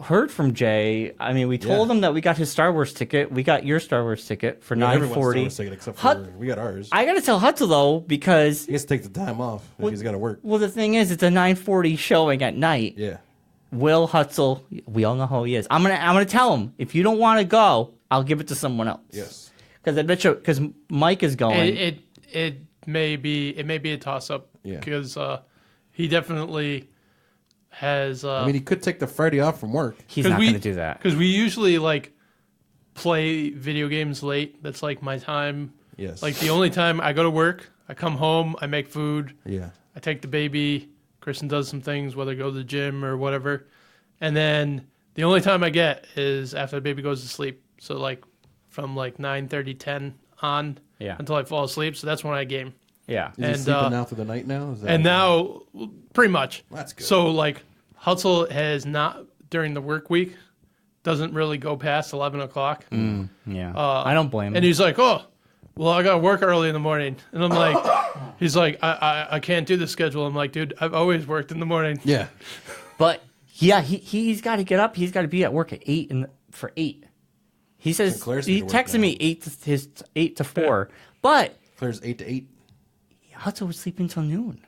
heard from Jay. I mean, we told him that we got his Star Wars ticket. We got your Star Wars ticket for everyone's Star $9.40. Wars ticket except for we got ours. I gotta tell Hutzel though, because He has to take the time off if he's got to work. well, the thing is, it's a 9:40 showing at night. Yeah. Will Hutzel, we all know who he is. I'm gonna tell him if you don't want to go, I'll give it to someone else. Yes. Because I bet you, because Mike is going. It may be a toss up. Yeah. Because he definitely has. I mean, he could take the Friday off from work. He's not gonna do that. Because we usually play video games late. That's like my time. Yes. Like the only time I go to work, I come home, I make food, Yeah. I take the baby. Kristen does some things, whether go to the gym or whatever, and then the only time I get is after the baby goes to sleep. So from 9:30, 10 on until I fall asleep. So that's when I game. Yeah. Is he And, sleeping now through the night now? Is that And now, pretty much. That's good. So Hutzel has not during the work week doesn't really go past 11 o'clock. Yeah. I don't blame him. And he's like, oh, well, I got to work early in the morning. And I'm like, he's like, I can't do the schedule. I'm like, dude, I've always worked in the morning. Yeah. But yeah, he's got to get up. He's got to be at work at 8 for 8. He says Claire's he gonna work texted now. me 8 to 4. But Claire's 8 to 8. Hudson was sleeping until noon.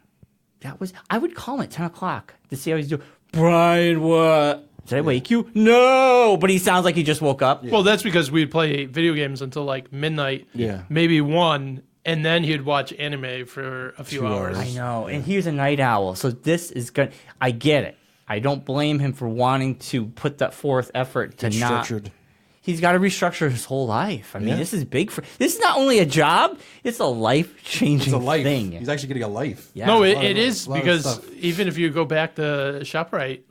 I would call him at 10 o'clock to see how he's doing. Brian, what? Did I wake you? No, but he sounds like he just woke up. Well, that's because we'd play video games until midnight, Yeah. maybe 1, and then he'd watch anime for a few 2 hours. hours. I know, and he's a night owl, so this is good. I get it. I don't blame him for wanting to put that forth effort to It's not. structured. He's got to restructure his whole life. I mean, Yeah. this is big for. This is not only a job; it's a life-changing It's a life. thing. He's actually getting a life. Yeah. No, A it, lot of- it is a lot of because stuff. even if you go back to ShopRite,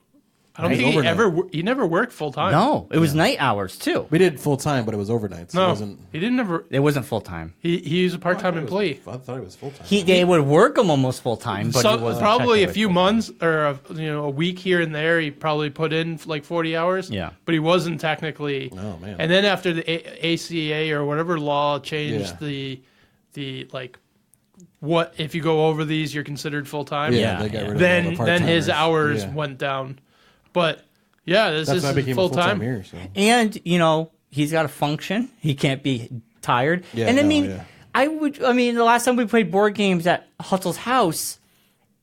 I don't Right. think Overnight. he never worked full time. No, it was night hours too. We did full time, but it was overnight. So it No, wasn't. he didn't ever. It wasn't full time. He's a part-time employee. I thought it was full time. They would work him almost full time, but So it wasn't probably a technically few full-time. months or a week here and there. He probably put in 40 hours. Yeah. but he wasn't technically. Oh, man. And then after the ACA or whatever law changed Yeah. the what if you go over these you're considered full time. Yeah, they got rid of all Then the his part-timers. hours Yeah. went down, but yeah, this That's why I is became full full time time. here. So. And he's got to function. He can't be tired. Yeah, and no, the last time we played board games at Hutzel's house,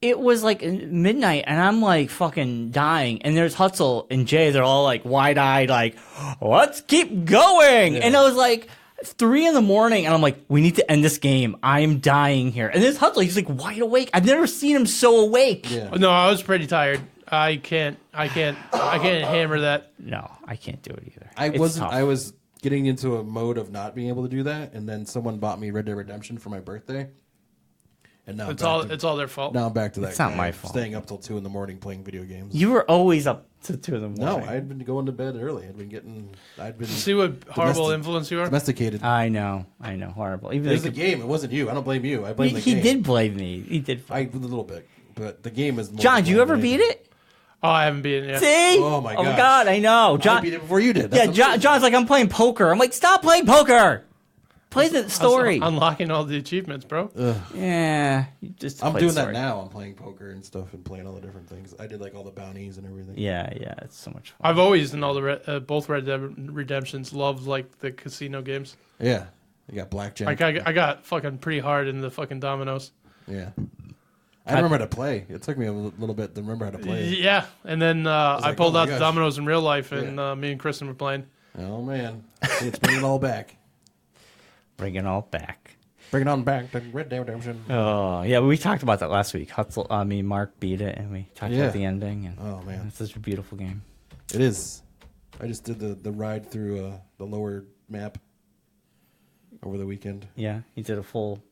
it was midnight, and I'm fucking dying. And there's Hutzel and Jay. They're all wide-eyed, let's keep going. Yeah. And I was like, It's 3 in the morning, and I'm like, we need to end this game. I am dying here. And this Huxley, he's like wide awake. I've never seen him so awake. Yeah. No, I was pretty tired. I can't hammer that. No, I can't do it either. I tough. was getting into a mode of not being able to do that, and then someone bought me Red Dead Redemption for my birthday. And now It's all their fault. Now I'm back to that. It's not guy, my fault. Staying up till 2 in the morning playing video games. You were always up to 2 in the No, morning. I'd been going to bed early. I'd been See what horrible Domestic- influence you are. domesticated. I know, horrible. Even It was though the game. It wasn't you. I don't blame you. I blame the he game. did blame me. He did. A little bit, but the game is. More John, do you ever blame beat than it? Oh, I haven't beaten it yet. See? Oh, my Oh gosh. God, I know. anything. I John, beat it before you did. yeah, That's John's like, I'm playing poker. I'm like, stop playing poker. Play the story. Unlocking all the achievements, bro. Yeah, you just I'm play the doing that story. now. I'm playing poker and stuff and playing all the different things. I did like all the bounties and everything. Yeah, it's so much fun. I've always in all the both Red Dead Redemptions loved like the casino games. Yeah. You got blackjack. Like I got fucking pretty hard in the fucking dominoes. Yeah. I remember how to play. It took me a little bit to remember how to play. Yeah, and then I like, pulled oh my out the gosh. dominoes in real life, and Yeah. me and Kristen were playing. Oh man, it's bringing it all back. Bring it all back. Bring it on back to Red Dead Redemption. Oh yeah, we talked about that last week. Mark beat it, and we talked Yeah. about the ending. And Oh man, it's such a beautiful game. it is. I just did the ride through the lower map over the weekend. Yeah, he did a full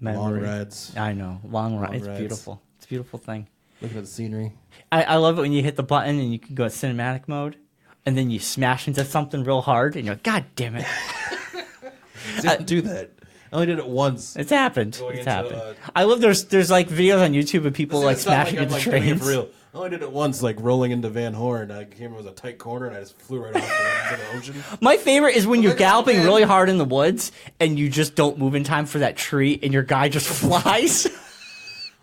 Long memory. rides, I know, long ride. It's rides. beautiful. It's a beautiful thing. looking at the scenery. I love it when you hit the button and you can go cinematic mode, and then you smash into something real hard, and you're like, God damn it! Didn't do that. I only did it once. It's happened. Going It's into, happened. I love there's like videos on YouTube of people like It's not smashing I'm, into doing it trains. for real. I only did it once, like rolling into Van Horn. I came it was a tight corner, and I just flew right off into the ocean. My favorite is when you're like, oh, galloping man. really hard in the woods and you just don't move in time for that tree, and your guy just flies.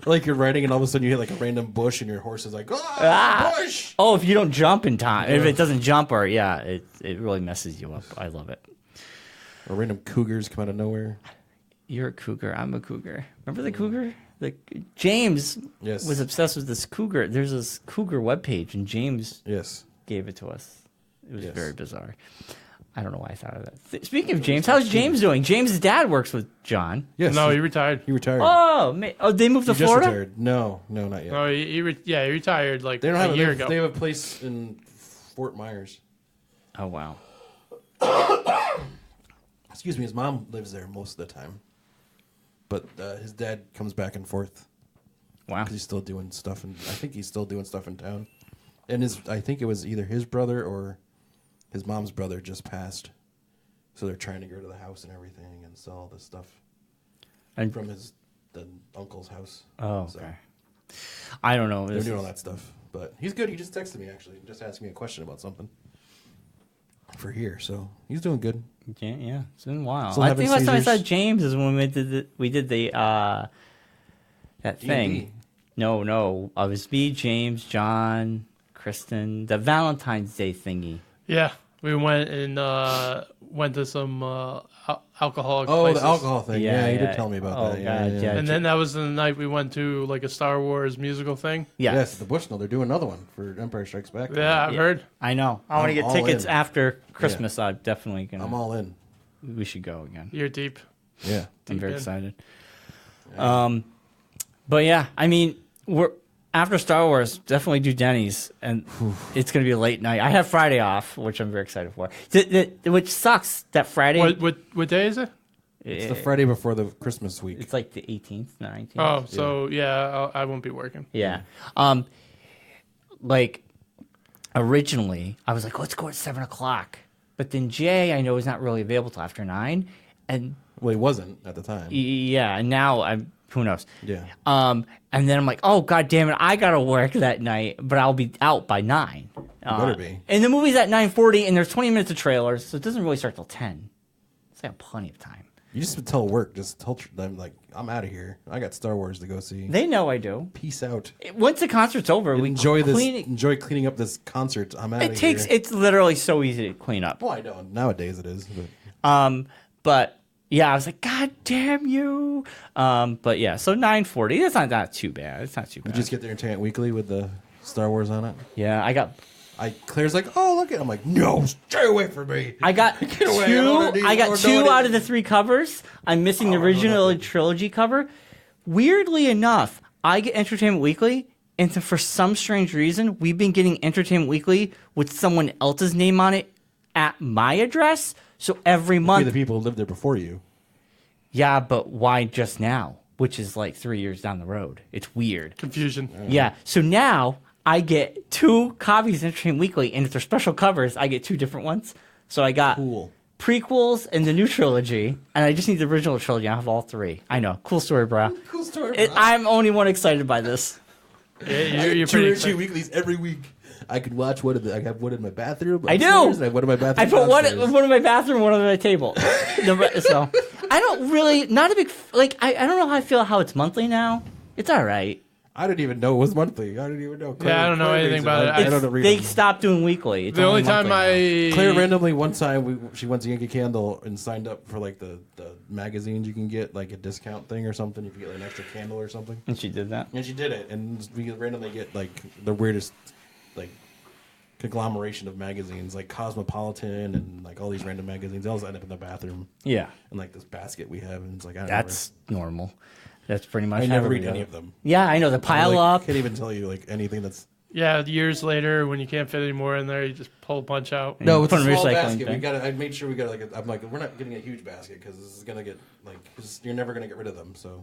Like you're riding, and all of a sudden you hit like a random bush, and your horse is like, Ah. bush! Oh, if you don't jump in time, if it doesn't jump, or it really messes you up. I love it. Or random cougars come out of nowhere. You're a cougar. I'm a cougar. Remember the cougar? James Yes. was obsessed with this cougar. There's this cougar webpage, and James Yes. gave it to us. It was Yes. very bizarre. I don't know why I thought of that. Speaking of James, how's James doing? James' dad works with John. Yes. No, he retired. he retired. They moved to He just Florida? retired. No, not yet. No, he retired like They don't have a year ago. They have a place in Fort Myers. Oh, wow. Excuse me. His mom lives there most of the time, but his dad comes back and forth Wow. because he's still doing stuff, and I think he's still doing stuff in town. And I think it was either his brother or his mom's brother just passed, so they're trying to go to the house and everything and sell all this stuff And, from the uncle's house. oh, So okay. I don't know. they're This doing all is- that stuff, but he's good. He just texted me actually, just asked me a question about something for here, so he's doing good. Yeah, it's been a while. Still I having think last time I saw seizures? James is when we did the that thing. D&D. No, it was me, James, John, Kristen, the Valentine's Day thingy. Yeah, we went and went to some alcoholic Oh, places. the alcohol thing. Yeah, Yeah, you yeah. did tell me about Oh, that. God, yeah. And then that was the night we went to like a Star Wars musical thing. Yeah, Yes, the Bushnell. They're doing another one for Empire Strikes Back. Yeah, I've heard. I know. I want to I'm get all tickets in. after Christmas. I'm definitely gonna. I'm all in. We should go again. You're deep. Yeah. I'm very in. excited. But yeah, I mean, we're after Star Wars, definitely do Denny's, and it's gonna be a late night. I have Friday off, which I'm very excited for. Which sucks that Friday. What day is it? It's the Friday before the Christmas week. It's like the 18th, 19th. Oh, so yeah, I won't be working. Yeah. Like originally, I was like, let's go at 7:00, but then Jay, I know, is not really available till after 9, and Well, he wasn't at the time. yeah, and now I'm. Who knows? Yeah. And then I'm like, oh god damn it, I gotta work that night, but I'll be out by 9. better be. And the movie's at 9:40, and there's 20 minutes of trailers, so it doesn't really start till 10. So I have plenty of time. You just tell work. Just tell them, like, I'm out of here. I got Star Wars to go see. They know I do. Peace out. Once the concert's over, we Enjoy this. clean it. Enjoy cleaning up this concert. I'm out of It here. takes. It's literally so easy to clean up. Well, I know. Nowadays it is. But But yeah, I was like, God damn you. But yeah, so 9:40. That's not too bad. It's not too you bad. just get the Entertainment Weekly with the Star Wars on it. Yeah, I got Claire's like, oh, look at it. I'm like, no, stay away from me. I got Get away. I don't wanna do- I got don't two wanna out do- of the 3 covers. I'm missing the original trilogy cover. Weirdly enough, I get Entertainment Weekly, and for some strange reason, we've been getting Entertainment Weekly with someone else's name on it at my address. So every Be month, the people who lived there before you. yeah, but why just now? Which is like 3 years down the road. It's weird. Confusion. Yeah. So now I get 2 copies of Entertainment Weekly, and if they're special covers, I get 2 different ones. So I got Cool. prequels and the new trilogy, and I just need the original trilogy. I have all 3. I know. Cool story, bro. Cool story. I'm only one excited by this. Yeah, you're two pretty or two excited. weeklies every week. I could watch one of the. I have one in my bathroom. I do. upstairs, and I have one in my bathroom. I put one downstairs. in my bathroom, one on my table. So I don't really, not a big, like, I don't know how I feel how it's monthly now. It's all right. I didn't even know it was monthly. I didn't even know. Yeah, I don't know Claire anything reads about it. I don't read They them. stopped doing weekly. It's The only monthly time now. Claire randomly one time she went to Yankee Candle and signed up for like the magazines you can get like a discount thing or something. You can get like an extra candle or something. And she did that. And she did it, and we randomly get like the weirdest like conglomeration of magazines, like Cosmopolitan and like all these random magazines. They all end up in the bathroom Yeah. in like this basket we have, and it's like That's normal. That's pretty much I how never we read do any it. of them. Yeah, I know. The I pile like, up. Can't even tell you like anything that's. Yeah, years later, when you can't fit any more in there, you just pull a bunch out. No, it's put a in a small recycling basket. thing. We got. I made sure we got like. I'm like, we're not getting a huge basket because this is gonna get like. Cause you're never gonna get rid of them. So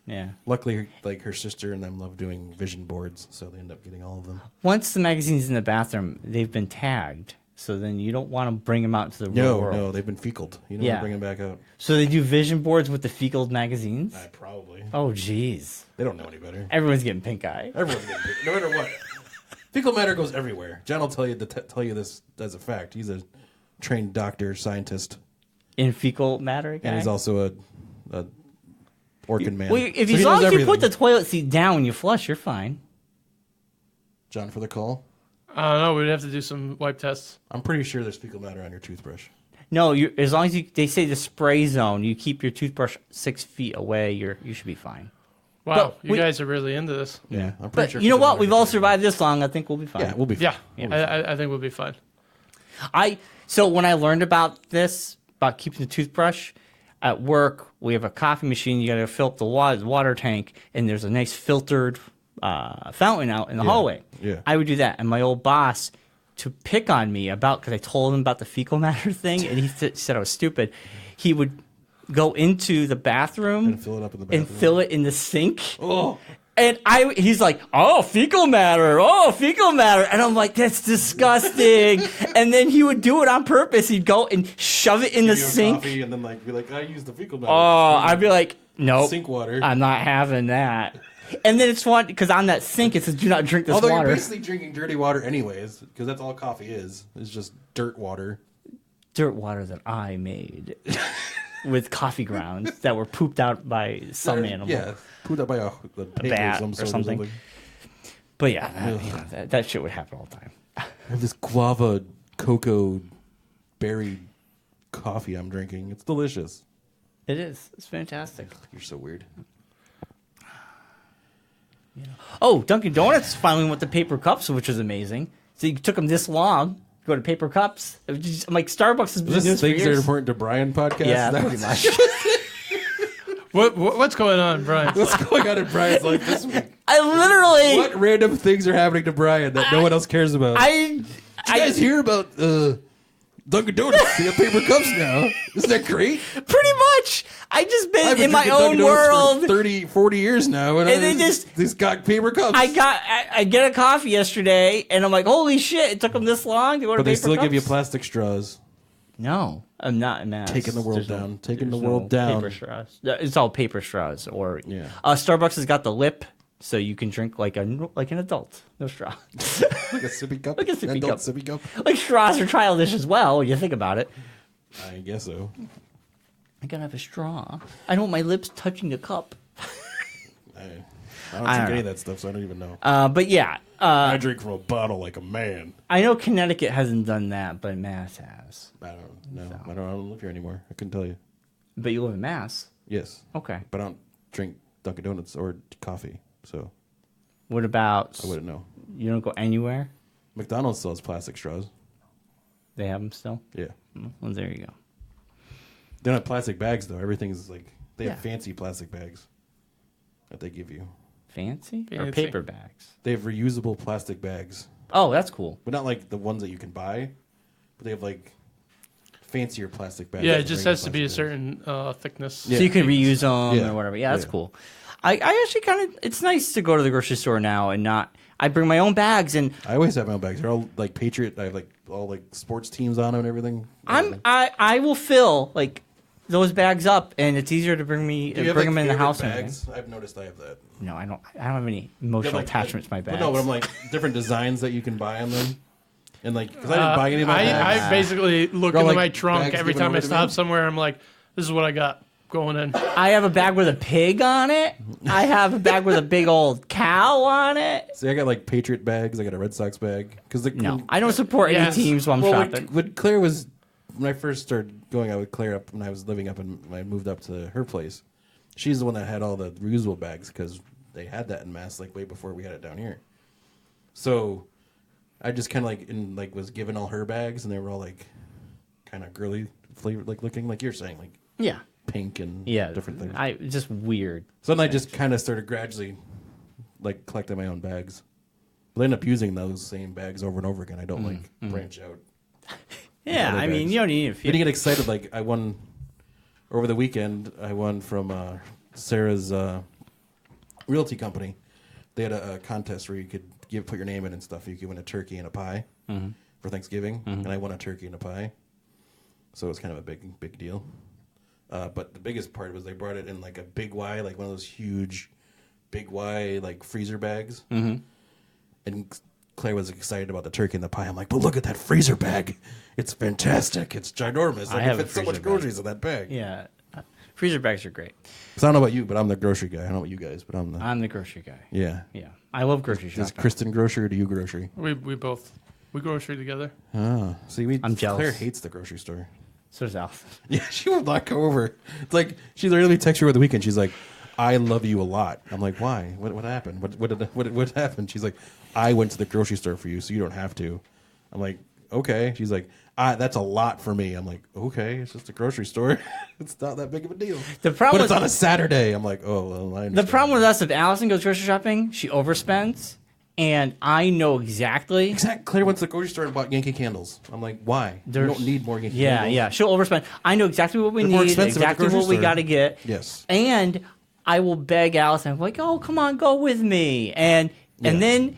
Yeah. luckily, like her sister and them love doing vision boards, so they end up getting all of them. Once the magazine's in the bathroom, they've been tagged. So then you don't want to bring them out into the real world. No, they've been fecaled. You don't Yeah. want to bring them back out. So they do vision boards with the fecal magazines? Probably. Oh, jeez. They don't know any better. Everyone's getting pink eye. Everyone's getting picked, no matter what. Fecal matter goes everywhere. John will tell you tell you this as a fact. He's a trained doctor, scientist, In fecal matter, guy? and he's also a organ man. Well, if So as he long knows as you put the everything. toilet seat down when you flush, you're fine. John for the call. I don't know. We'd have to do some wipe tests. I'm pretty sure there's fecal matter on your toothbrush. No, as long as they say the spray zone, you keep your toothbrush 6 feet away, you should be fine. Wow, But you guys are really into this. Yeah, I'm pretty But sure. you know fecal what? matter We've is all on your- survived this long. I think we'll be fine. Yeah, we'll be fine. Yeah, I think we'll be fine. So when I learned about this, about keeping the toothbrush at work, we have a coffee machine. You got to fill up the water tank, and there's a nice filtered fountain out in the hallway. yeah. I would do that, and my old boss to pick on me about because I told him about the fecal matter thing, and he said I was stupid. He would go into the bathroom And fill it up in the bathroom. and fill it in the sink. Oh, And he's like, oh, fecal matter. And I'm like, that's disgusting. And then he would do it on purpose. He'd go and shove it in the give you a sink. coffee and then like be like, I use the fecal matter. Oh, I'd be like, nope. Sink water. I'm not having that. And then it's fun because on that sink it says, do not drink this Although water. you're basically drinking dirty water anyways, because that's all coffee is. It's just dirt water. Dirt water that I made with coffee grounds that were pooped out by some animal. Yeah, put up by a pig bat or some or sort something. Or something. But yeah, that shit would happen all the time. I have this guava cocoa berry coffee I'm drinking. It's delicious. It is. It's fantastic. You're so weird. Oh, Dunkin' Donuts finally went to paper cups, which was amazing. So you took them this long to go to paper cups. It was just, I'm like, Starbucks has been Is doing this this for things that are years. important to Brian podcast? Yeah, Is that pretty much. What's going on, Brian? what's going on in Brian's life this week? I literally, What random things are happening to Brian that no one else cares about? I Did you guys hear about Dunkin' Donuts? They have paper cups now. Isn't that great? pretty much, I just been I've been in my drinking own Dunkin' Donuts world. for 30, 40 years now, and And they these got paper cups. I get a coffee yesterday, and I'm like, holy shit! It took them this long to go to but they paper still give you cups? plastic straws. No, I'm not mad. Taking the world down. Taking the there's world down. Paper straws. It's all paper straws, or Yeah. Starbucks has got the lip, so you can drink like an adult, no straw. Like a sippy cup. Like a sippy Adult cup. sippy cup. Like straws are childish as well. When you think about it. I guess so. I gotta have a straw. I don't want my lips touching the cup. I don't I drink don't any of that stuff, so I don't even know. But yeah, I drink from a bottle like a man. I know Connecticut hasn't done that, but Mass has. I don't know. I don't live here anymore. I couldn't tell you. But you live in Mass. Yes. Okay. But I don't drink Dunkin' Donuts or coffee, so What about I wouldn't know. you don't go anywhere? McDonald's sells plastic straws. They have them still? Yeah. Well, there you go. They don't have plastic bags, though. Everything's like, they have Yeah. fancy plastic bags that they give you. Fancy? Or Fancy. paper bags? They have reusable plastic bags, Oh, that's cool. but not like the ones that you can buy, but they have like fancier plastic bags. Yeah, than it just regular has to be a plastic bags. certain thickness. Yeah. So you can reuse them Yeah. or whatever. Yeah, that's Yeah. cool. I actually kind of, it's nice to go to the grocery store now and not, I bring my own bags and I always have my own bags. They're all like Patriot. I have like all like sports teams on them and everything. I will fill like those bags up and it's easier to bring me, Do you have, bring like, them in the favorite house. and bags? I've noticed I have that. everything. No, I don't have any emotional like, attachments to my bags. But no, but I'm like different designs that you can buy on them. And like, because I didn't buy any of my I bags. basically look They're all, into like, my trunk bags every given time away I to stop me? somewhere. I'm like, this is what I got going in. I have a bag with a pig on it. I have a bag with a big old cow on it. See, I got like Patriot bags. I got a Red Sox bag. Because No, I don't support any Yes. teams while I'm shopping. when Claire was, when I first started going out with Claire up when I was living up and I moved up to her place, she's the one that had all the reusable bags because they had that in Mass like way before we had it down here. So I just kind of was given all her bags and they were all like kind of girly flavored, like looking like you're saying, like Yeah. pink and Yeah. different things. Just weird. So then I just kind of started gradually like collecting my own bags. But I end up using those same bags over and over again. I don't like branch out. Yeah, other I mean, bags. you don't need a But few. you get excited. Like I won over the weekend. I won from Sarah's realty company. They had a contest where you could put your name in and stuff. You could win a turkey and a pie for Thanksgiving, and I won a turkey and a pie. So it was kind of a big deal. But the biggest part was they brought it in like a Big Y, like one of those huge Big Y like freezer bags. Mm-hmm. And Claire was excited about the turkey and the pie. I'm like, but look at that freezer bag. It's fantastic. It's ginormous. I Like, have it a fits so freezer much bag. groceries in that bag. Yeah. Freezer bags are great. So I don't know about you, but I'm the grocery guy. I don't know about you guys, but I'm the... I'm the grocery guy. yeah. Yeah. I love grocery Does shopping. Kristen grocery or do you grocery? We grocery together. Oh. See, I'm jealous. Claire hates the grocery store. So does Allison. Yeah, she will not go over. It's like, she literally texts her over the weekend. She's like, I love you a lot. I'm like, why? What happened? What happened? She's like, I went to the grocery store for you, so you don't have to. I'm like, okay. She's like, that's a lot for me. I'm like, okay, it's just a grocery store. It's not that big of a deal. The problem But it's with- on a Saturday. I'm like, oh, well, I understand. The problem with us, if Allison goes grocery shopping, she overspends, and I know exactly. Exactly. Claire went to the grocery store and bought Yankee candles. I'm like, why? You There's- don't need more Yankee Yeah, candles. yeah. She'll overspend. I know exactly what we They're more need, expensive at the exactly grocery what we store. got to get. Yes. And I will beg Allison, I'm like, oh, come on, go with me. And then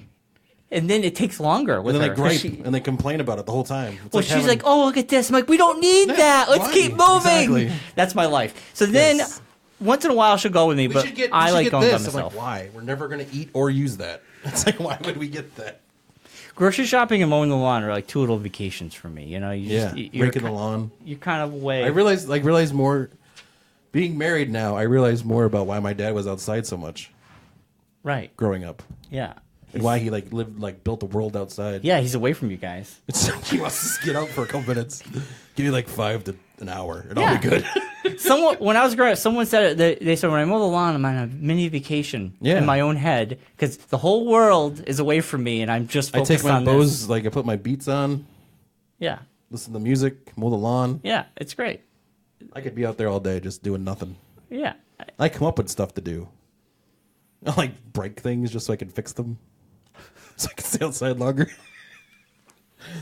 it takes longer with And then her. they 'cause gripe she- and they complain about it the whole time. It's Well, like she's having- like, oh, look at this. I'm like, we don't need Yeah, that. Let's why? keep moving. Exactly. That's my life. So then, Yes. once in a while, she'll go with me, we but should get, I we should like get going by this. myself. I'm like, why? We're never going to eat or use that. It's like, why would we get that? Grocery shopping and mowing the lawn are like two little vacations for me. You know, you're raking the lawn. You're kind of away. I realize more. Being married now, I realize more about why my dad was outside so much Right. growing up, Yeah. and why he built the world outside. Yeah, he's away from you guys. It's like he wants to just get out for a couple minutes. Give me like 5 to an hour, and Yeah. I'll be good. When I was growing up, someone said it. They said when I mow the lawn, I'm on a mini vacation Yeah. in my own head because the whole world is away from me, and I'm just I focused take my on this. Bose, I put my beats on, Yeah, listen to music, mow the lawn. yeah, it's great. I could be out there all day just doing nothing. Yeah, I come up with stuff to do. I like break things just so I can fix them, so I can stay outside longer.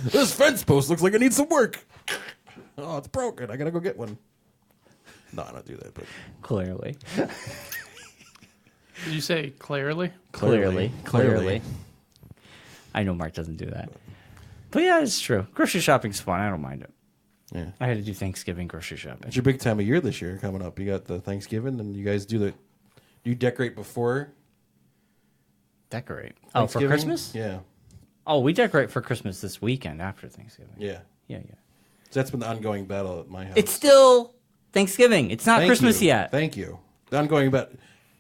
This fence post looks like it needs some work. Oh, it's broken. I gotta go get one. No, I don't do that. But clearly. Did you say clearly? Clearly. I know Mark doesn't do that. But yeah, it's true. Grocery shopping's fun. I don't mind it. Yeah, I had to do Thanksgiving grocery shopping. it's your big time of year this year coming up. You got the Thanksgiving, and you guys do you decorate before Decorate. Oh, for Thanksgiving? Christmas? Yeah, Oh, we decorate for Christmas this weekend after Thanksgiving. yeah. Yeah. So that's been the ongoing battle at my house. It's still Thanksgiving. It's not Thank Christmas you. yet. Thank you. The ongoing battle.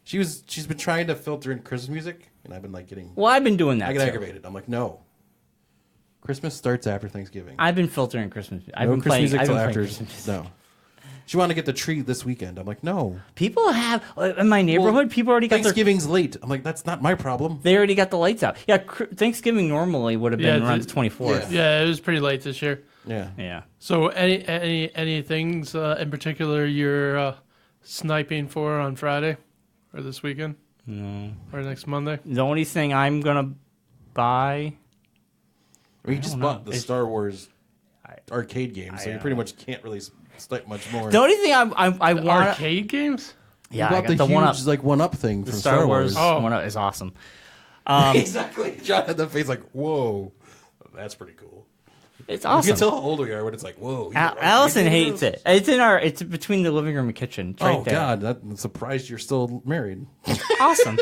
She's been trying to filter in Christmas music, and I've been like getting. Well, I've been doing that. I get too. aggravated. I'm like, no. Christmas starts after Thanksgiving. I've been filtering Christmas. I've No been Christmas playing. music I've till been after. playing Christmas music. No. She wanted to get the tree this weekend. I'm like, no. People have in my neighborhood. People already got their. Thanksgiving's late. I'm like, that's not my problem. They already got the lights out. Yeah, Thanksgiving normally would have been around the 24th. Yeah, it was pretty late this year. Yeah. Yeah. So any things in particular you're sniping for on Friday or this weekend? No. Or next Monday? The only thing I'm gonna buy. Or you just bought the Star Wars arcade game, so you pretty know. much can't really snipe much more. The only thing I want. Arcade games? Yeah, you I bought got the the huge one up. one up thing The from Star Wars Oh. one up is awesome. Exactly. John had the face like, whoa, that's pretty cool. It's You awesome. can tell how old we are when it's like, whoa. Allison hates it. It's between the living room and kitchen. It's right Oh there. God, I'm surprised you're still married. Awesome.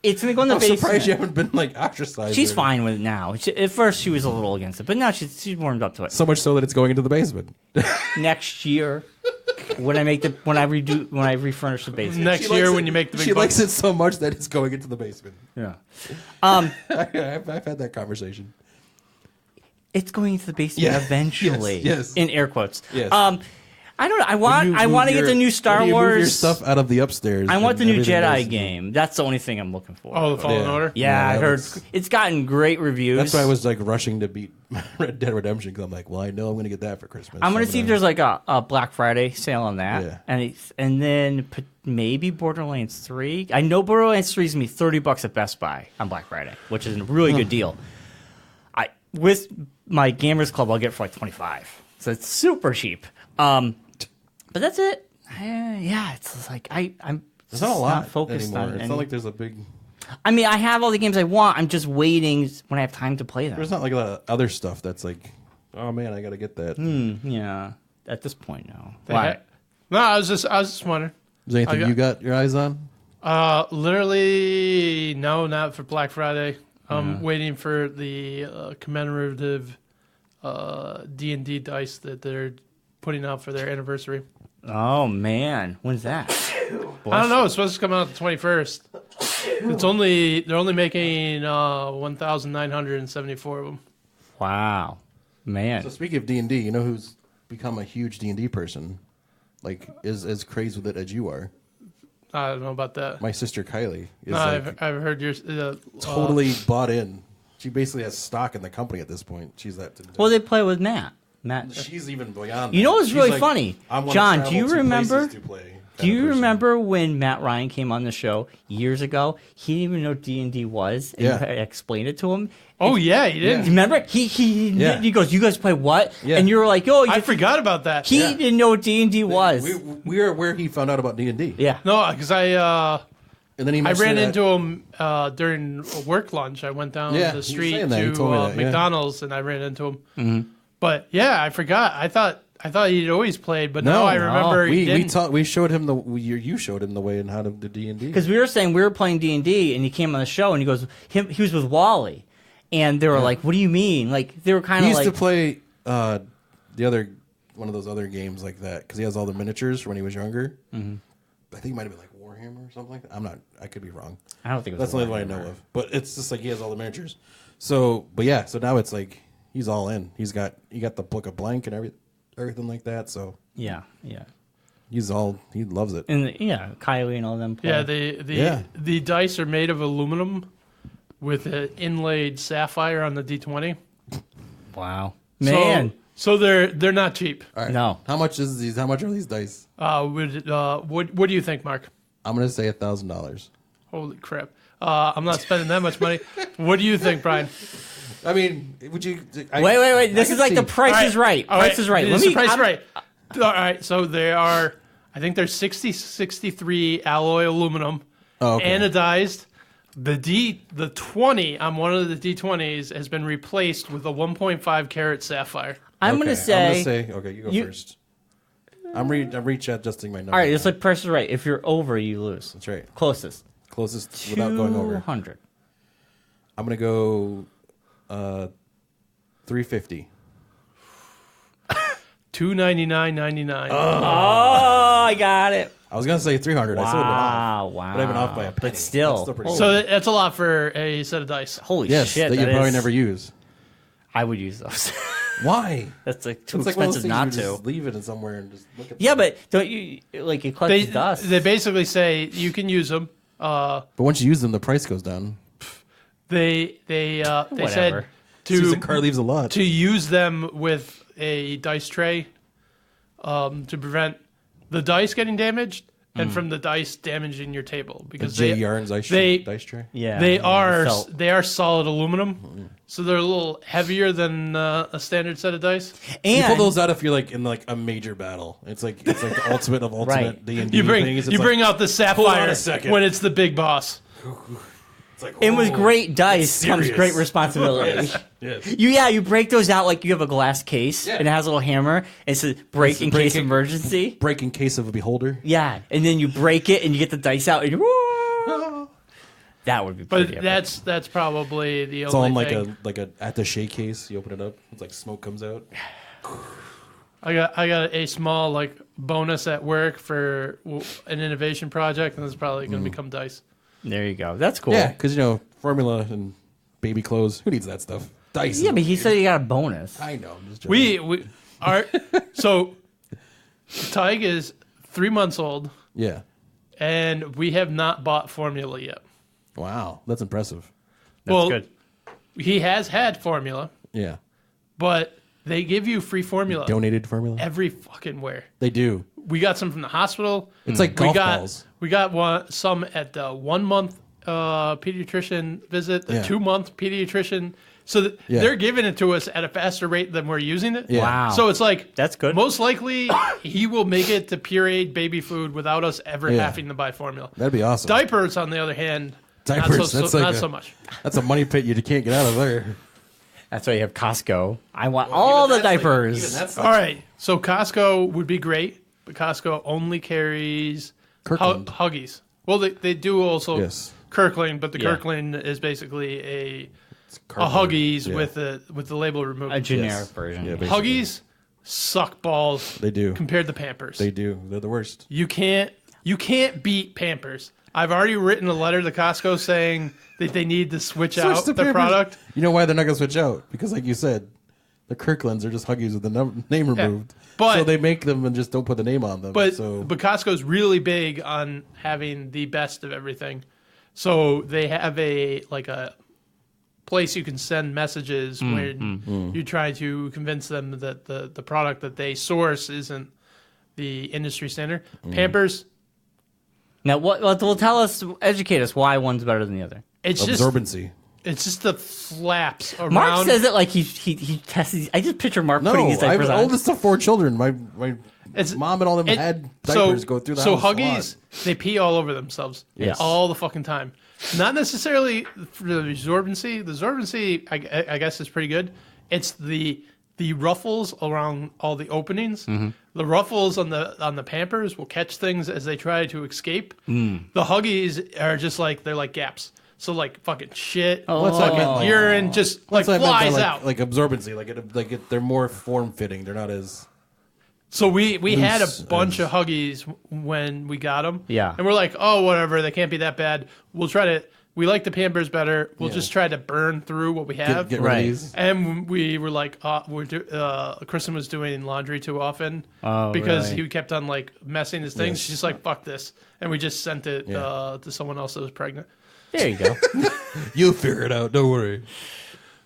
It's gonna go in the I'm basement. surprised you haven't been like ostracized. She's or- fine with it now. At first, she was a little against it, but now she's warmed up to it. So much so that it's going into the basement. Next year, when I refurnish the basement. Next year when you make the big She bucks. likes it so much that it's going into the basement. Yeah. I've had that conversation. It's going into the basement Yeah. eventually. Yes. In air quotes. Yes. I don't know. I want to get the new Star when you Wars move your stuff out of the upstairs. I want the and new everything Jedi goes- game. That's the only thing I'm looking for. Oh, the Fallen Yeah. Order? yeah, I that heard looks- it's gotten great reviews. That's why I was like rushing to beat Red Dead Redemption because I'm like, well, I know I'm going to get that for Christmas. I'm so gonna see if there's like a Black Friday sale on that, Yeah. and then maybe Borderlands 3. I know Borderlands 3 is gonna be $30 at Best Buy on Black Friday, which is a really good deal. With my Gamers Club, I'll get it for like $25, so it's super cheap. But that's it. Yeah, it's like I'm. There's not a lot focused anymore. on. It's any- not like there's a big. I mean, I have all the games I want. I'm just waiting when I have time to play them. There's not like a lot of other stuff that's like, oh man, I got to get that. Yeah, at this point, no. They Why? ha- No, I was just wondering. Is there anything you got your eyes on? Literally, no, not for Black Friday. I'm waiting for the commemorative D&D dice that they're putting out for their anniversary. Oh man, when's that? I don't know. It's supposed to come out the 21st. They're only making 1,974 of them. Wow, man. So speaking of D&D, you know who's become a huge D&D person? Like, is as crazy with it as you are. I don't know about that. My sister Kylie is No, like I've heard your totally bought in. She basically has stock in the company at this point. She's that. Well, they play with Matt. She's even beyond. You know that. what's She's really like, funny? I wanna John, travel do you to remember? places to play Do you kind of person. remember when Matt Ryan came on the show years ago? He didn't even know D&D was, and Yeah. I explained it to him. Oh yeah, he did. You remember? He goes, "You guys play what?" Yeah. And you were like, "Oh, I forgot about that. he didn't know what D&D was." We are where he found out about D&D. Yeah. No, because I And then he ran mentioned that- into him during a work lunch. I went down Yeah, the he was street saying that. He to told me that, yeah. McDonald's and I ran into him. Mm-hmm. But yeah, I forgot. I thought he'd always played, but now I remember he didn't. we showed him you showed him the way in how to do D&D. Because we were saying we were playing D&D, and he came on the show, and he goes, he was with Wally, and they were like, "What do you mean?" Like they were kind He of used like, to play the other one of those other games like that because he has all the miniatures from when he was younger. Mm-hmm. I think it might have been like Warhammer or something like that. I could be wrong. I don't think it was That's the only one I know of. But it's just like he has all the miniatures. So now it's like he's all in. He got the book of blank and everything like that. So yeah. he loves it. And Kylie and all them. Play. Yeah, the dice are made of aluminum with an inlaid sapphire on the D20. Wow, man. So they're not cheap. All right. No. How much are these dice? What do you think, Mark? I'm gonna say $1,000. Holy crap! I'm not spending that much money. What do you think, Brian? I mean, would you? Wait. This is like the Price is Right. Price is Right. Price is Right. All right. So they are. I think they're 63 alloy aluminum, anodized. The 20 on one of the D20s has been replaced with a 1.5 carat sapphire. I'm gonna say. Okay, you go first. I'm reach adjusting my number. All right, it's like Price is Right. If you're over, you lose. That's right. Closest Without going over. 200. I'm gonna go $350. $299.99. Oh, I got it. I was gonna say $300. I still would have been off. Wow. But I've been off by a penny. But still. That's pretty So that's a lot for a set of dice. Holy yes, shit. that you that probably is- never use. I would use those. Why? That's like too It's like one of those expensive things not you to. just leave it somewhere and just look at. Yeah, them. but don't you like it collects dust? They basically say you can use them. But once you use them, the price goes down. They said Whatever. Susan car leaves a lot. to use them with a dice tray to prevent the dice getting damaged and from the dice damaging your table because J Yarns dice tray. Yeah, they yeah, are felt. they are solid aluminum, so they're a little heavier than a standard set of dice. You pull And those out if you're like in like a major battle. It's like the ultimate of ultimate Right. D&D You bring things. It's you like, bring out the hold on sapphire a second. when it's the big boss. It's like, and with oh, great dice comes serious. great responsibility. yes. You break those out like you have a glass case Yeah. and it has a little hammer. It says break in case of breaking- emergency. Breaking case of a beholder. Yeah, and then you break it and you get the dice out and you. That would be But pretty. that's probably the It's all only in thing. like a attaché case. You open it up. It's like smoke comes out. I got a small like bonus at work for an innovation project, and it's probably going to become dice. There you go. That's cool. Yeah, because formula and baby clothes. Who needs that stuff? Dice. Yeah, but he said you got a bonus. I know. I'm just joking. We are so Tig is 3 months old, Yeah. and we have not bought formula yet. Wow, that's impressive. That's good. He has had formula, Yeah. but they give you free formula Donated formula. every fucking where. They do. We got some from the hospital. It's like golf we got balls. we got some at the 1 month pediatrician visit, the Yeah. 2 month pediatrician. So Yeah. they're giving it to us at a faster rate than we're using it. Yeah. Wow. So it's like That's good. Most likely, he will make it to pureed baby food without us ever Yeah. having to buy formula. That'd be awesome. Diapers, on the other hand, Diapers, not that's so, like not a- so much. That's a money pit you can't get out of there. That's why you have Costco. I want all the diapers. All right, so Costco would be great, but Costco only carries Kirkland. Huggies. Well, they do also Yes. Kirkland, but the Yeah. Kirkland is basically a Cardboard. Huggies Yeah. with the label removed. A generic Yes. version. Yeah, basically. Huggies suck balls They do. compared to Pampers. They do. They're the worst. You can't beat Pampers. I've already written a letter to Costco saying that they need to switch out to their Pampers. product. You know why they're not going to switch out? Because, like you said, the Kirklands are just Huggies with the name removed. but- so they make them and just don't put the name on them. But so Costco's really big on having the best of everything. So they have a place you can send messages when you try to convince them that the product that they source isn't the industry standard. Pampers, Now, what will tell us, educate us why one's better than the other? it's absorbency. just the flaps around. Mark says it like he tests. I just picture Mark putting No, these I have diapers the on. oldest of 4 children. My It's- mom and all them it- had diapers go through the so house. a lot. Huggies, they pee all over themselves Yes. all the fucking time. Not necessarily for the absorbency. The absorbency, I guess, is pretty good. It's the ruffles around all the openings. Mm-hmm. The ruffles on the Pampers will catch things as they try to escape. Mm. The Huggies are just they're like gaps. So like fucking shit, What's that meant, like- urine just That's what I meant by, flies out. like absorbency. They're more form fitting. They're not as. So we had a Loose bunch as- of Huggies when we got them. Yeah. And we're like, oh, whatever. They can't be that bad. We'll try to. We like the Pampers better. We'll Yeah. just try to burn through what we have. Get rid Right. of these. And we were like, Kristen was doing laundry too often Oh, because really? he kept on messing his things. Yes. She's like, fuck this. And we just sent it Yeah. to someone else that was pregnant. There you go. You'll figure it out. Don't worry.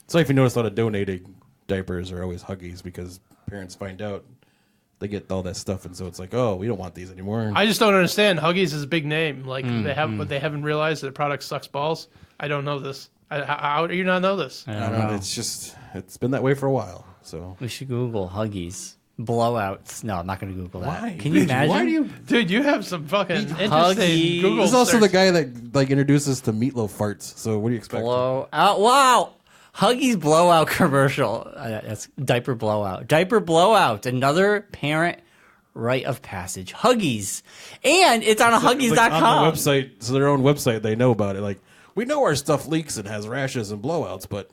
So if you notice, a lot of donating diapers are always Huggies because parents find out they get all that stuff, and so it's like, oh, we don't want these anymore. I just don't understand. Huggies is a big name. They haven't realized that the product sucks balls. I don't know this. How do you not know this? I I don't don't know. know. It's been that way for a while. So We should Google Huggies blowouts. No, I'm not going to Google that. why? Can you imagine? Why do you? Dude, you have some fucking interesting Huggies. Google This is also search. the guy that introduced us to meatloaf farts. So what do you expect? Blow out! Wow, Huggies blowout commercial. That's diaper blowout. Diaper blowout. Another parent rite of passage. Huggies, and it's on It's like Huggies.com. on the website, so their own website, they know about it. Like, we know our stuff leaks and has rashes and blowouts, but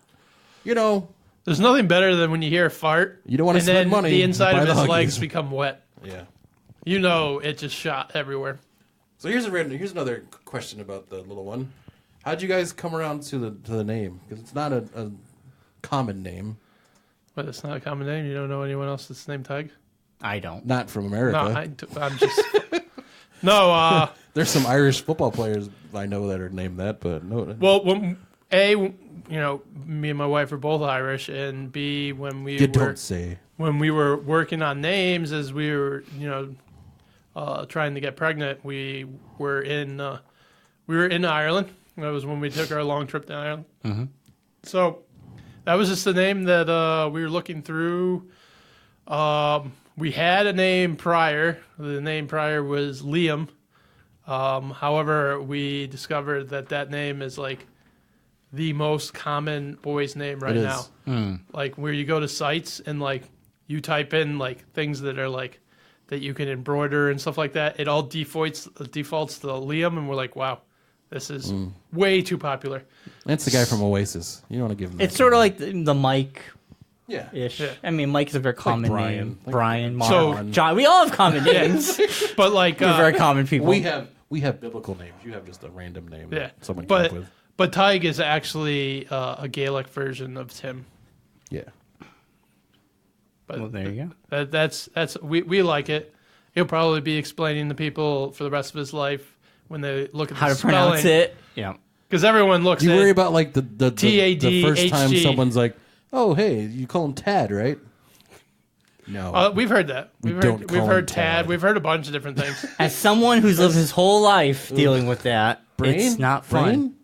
There's nothing better than when you hear a fart. You don't wanna and spend then money, the inside buy of the his Huggies. legs become wet. yeah. You know it just shot everywhere. So here's another question about the little one. How'd you guys come around to the name? Because it's not a common name. But it's not a common name. You don't know anyone else that's named Tig? I don't. Not from No, America. I'm just. No. There's some Irish football players I know that are named that, but no. Well, me and my wife are both Irish, and B, when we You were don't say. when we were working on names as we were, trying to get pregnant, we were in Ireland. That was when we took our long trip to Ireland. Mm-hmm. So that was just the name that we were looking through. We had a name prior. The name prior was Liam. However, we discovered that name is like the most common boy's name right It now. is. Like where you go to sites and like you type in like things that are like that you can embroider and stuff like that. It all defaults to Liam, and we're like, wow, this is way too popular. That's the guy from Oasis. You don't want to give him that. It's sort of like the Mike Yeah. ish. Yeah. I mean, Mike is a very common Brian. name. Like Brian, Mark, So- John. We all have common names. But like, We're very common people. We have biblical names. You have just a random name yeah, that someone came up with. but Tig is actually a Gaelic version of Tim. Yeah. But Well, there you go. that's we like it. He'll probably be explaining to people for the rest of his life when they look at How the to pronounce spelling. it? Yeah. Because everyone looks Do you at worry about like the first time TADHG. someone's like, "Oh, hey, you call him Tad, right?" No. We've heard that. We've don't heard, call we've heard him Tad. Tad. We've heard a bunch of different things. As someone who's lived his whole life dealing with that, Brain? it's not fun. Brain?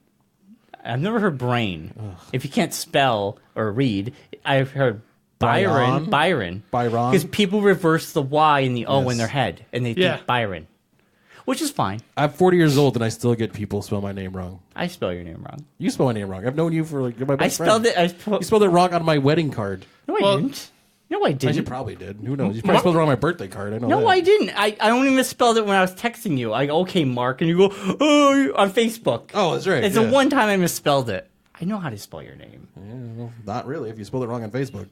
I've never heard brain. If you can't spell or read, I've heard Bryon? Byron. Byron? Because people reverse the Y and the O in Yes. their head, and they Yeah. think Byron, which is fine. I'm 40 years old and I still get people spell my name wrong. I spell your name wrong. You spell my name wrong. I've known you for like you're my I best spelled friend. it. You spelled it wrong on my wedding card. No, I Well- didn't. No, I You didn't. probably did. Who knows? You probably spelled it wrong on my birthday card. I know. No, that. I didn't. I only misspelled it when I was texting you. I go, okay, Mark, and you go, oh, on Facebook. Oh, that's right. It's yeah. the one time I misspelled it. I know how to spell your name. Yeah, well, not really. If you spelled it wrong on Facebook,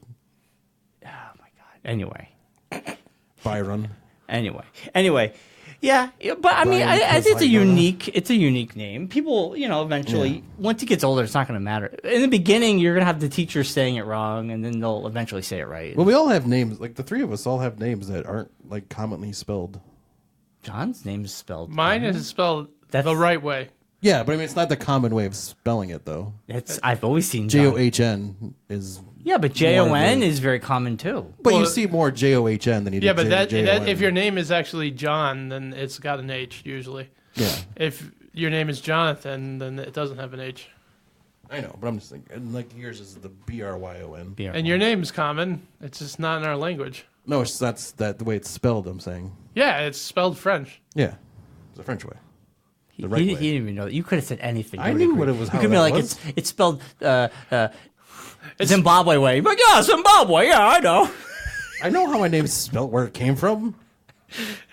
Oh my god. Anyway. Byron. Anyway. Yeah, but I mean, Brian I think Kozlak. it's a unique name. People, eventually, once he gets older, it's not going to matter. In the beginning, you're going to have the teacher saying it wrong, and then they'll eventually say it right. Well, we all have names. Like the three of us all have names that aren't like commonly spelled. John's name is spelled. Mine is spelled That's- the right way. Yeah, but I mean, it's not the common way of spelling it though. I've always seen John. John is. Yeah, but Jon is very common too. But Well, you see more John than you do. Yeah, but that Jon. if your name is actually John, then it's got an H usually. Yeah, If your name is Jonathan, then it doesn't have an H. I know, but I'm just thinking. Like yours is the Bryon. And your name's common. It's just not in our language. No, that's the way it's spelled. I'm saying. Yeah, it's spelled French. Yeah, it's the French way. He, The right he way. didn't even know that. You could have said anything. I You would knew agree. what it was, You how could be that like, was. it's spelled Zimbabwe way. But yeah, Zimbabwe. Yeah, I know. I know how my name's spelled, where it came from.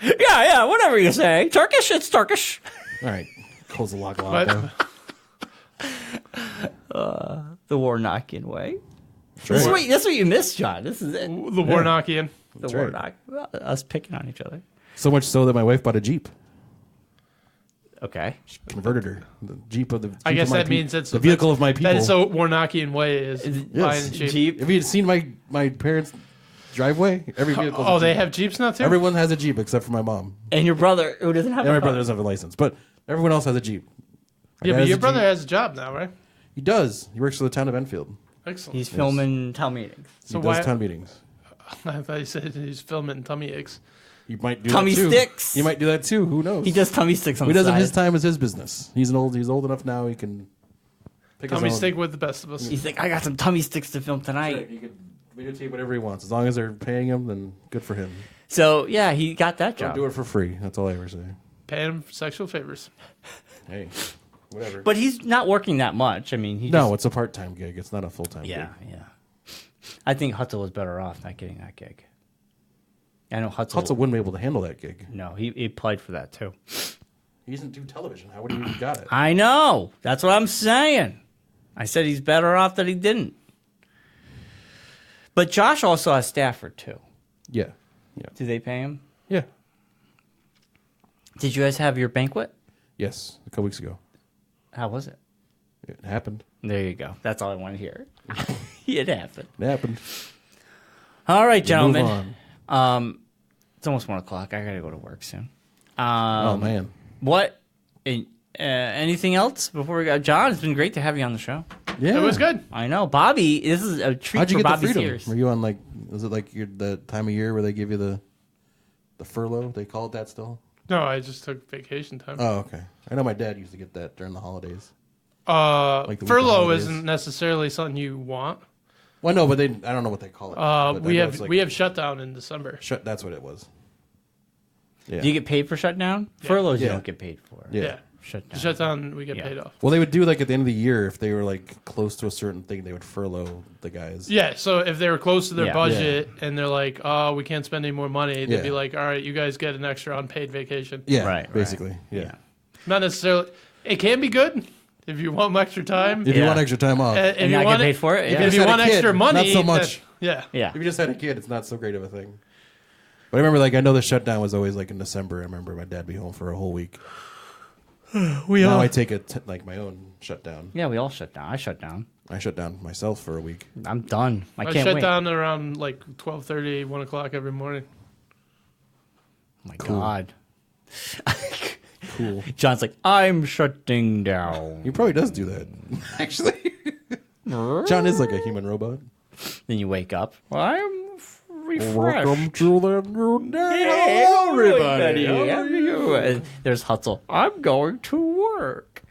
Yeah, whatever you say. Turkish, it's Turkish. All right, close the lock. But The Warnockian way. Sure. That's what you missed, John. This is it. the Warnockian. The That's right. Warnock. Well, us picking on each other. So much so that my wife bought a Jeep. Okay. Converted her. The Jeep of the. I Jeep guess of my that means it's the vehicle of my people. That is so Warnockian way is buying a Jeep. Jeep. Have you seen my parents' driveway? Every vehicle. Oh, they have Jeeps now too. Everyone has a Jeep except for my mom. And your brother, who doesn't have And a my car. brother doesn't have a license, but everyone else has a Jeep. My Yeah, dad but has your a brother Jeep. has a job now, right? He does. He works for the town of Enfield. Excellent. He's filming town meetings. So he why? does town meetings. I thought you said he's filming tummy aches. You might do Tummy that too. sticks. You might do that too. Who knows? He does tummy sticks on He the does it side. his time is his business. He's old enough now. He can pick Tummy his own. stick with the best of us. He's like, I got some tummy sticks to film tonight. Right, he can videotape whatever he wants as long as they're paying him. Then good for him. So yeah, he got that Don't job. do it for free. That's all I ever say. Pay him for sexual favors. Hey, whatever. But he's not working that much. I mean, he no, it's a part-time gig. It's not a full-time Yeah, gig. yeah. I think Hutzel was better off not getting that gig. I know Hutzel. Hutzel wouldn't be able to handle that gig. No, he applied for that too. He doesn't do television. How would he have got it? I know. That's what I'm saying. I said he's better off that he didn't. But Josh also has Stafford too. Yeah. Do they pay him? Yeah. Did you guys have your banquet? Yes. A couple weeks ago. How was it? It happened. There you go. That's all I want to hear. It happened. It happened. All right, Move gentlemen. on. It's almost 1 o'clock. I gotta go to work soon. Oh man. What? Anything else before we go? John, it's been great to have you on the show. Yeah, It was good. I know, Bobby. This is a treat How'd you for get the Bobby's freedom? ears. Were you on like? Was it like the time of year where they give you the furlough? They call it that still? No, I just took vacation time. Oh, okay. I know my dad used to get that during the holidays. The the week of furlough holidays. isn't necessarily something you want. Well, no, but I don't know what they call it. But We I know have it's like- we have shutdown in December. That's what it was. Yeah. Do you get paid for shutdown? Furloughs you Yeah. don't get paid for. Yeah. Shutdown. The shutdown we get Yeah. paid off. Well, they would do like at the end of the year if they were like close to a certain thing, they would furlough the guys. Yeah, so if they were close to their Yeah. budget and they're like, "Oh, we can't spend any more money," they'd Yeah. be like, "All right, you guys get an extra unpaid vacation." Yeah, Right, basically. Yeah. Not necessarily. It can be good if you want extra time. If you Yeah. want extra time off, If And you not want get paid for it? If, Yeah. if just you had a want kid, extra money, not so much. yeah. Yeah. if you just had a kid, it's not so great of a thing. But I remember, like, I know the shutdown was always like in December. I remember my dad be home for a whole week. Now I take like my own shutdown. Yeah, we all shut down. I shut down. I shut down myself for a week. I'm done. I I can't shut wait. down around like 12:30, 1 o'clock every morning. Oh my Cool. God. Cool. John's like, I'm shutting down. He probably does do that. Actually, John is like a human robot. Then you wake up. I'm refreshed. Welcome to the new day, Hey, everybody. How are you? And there's Hutzel. I'm going to work.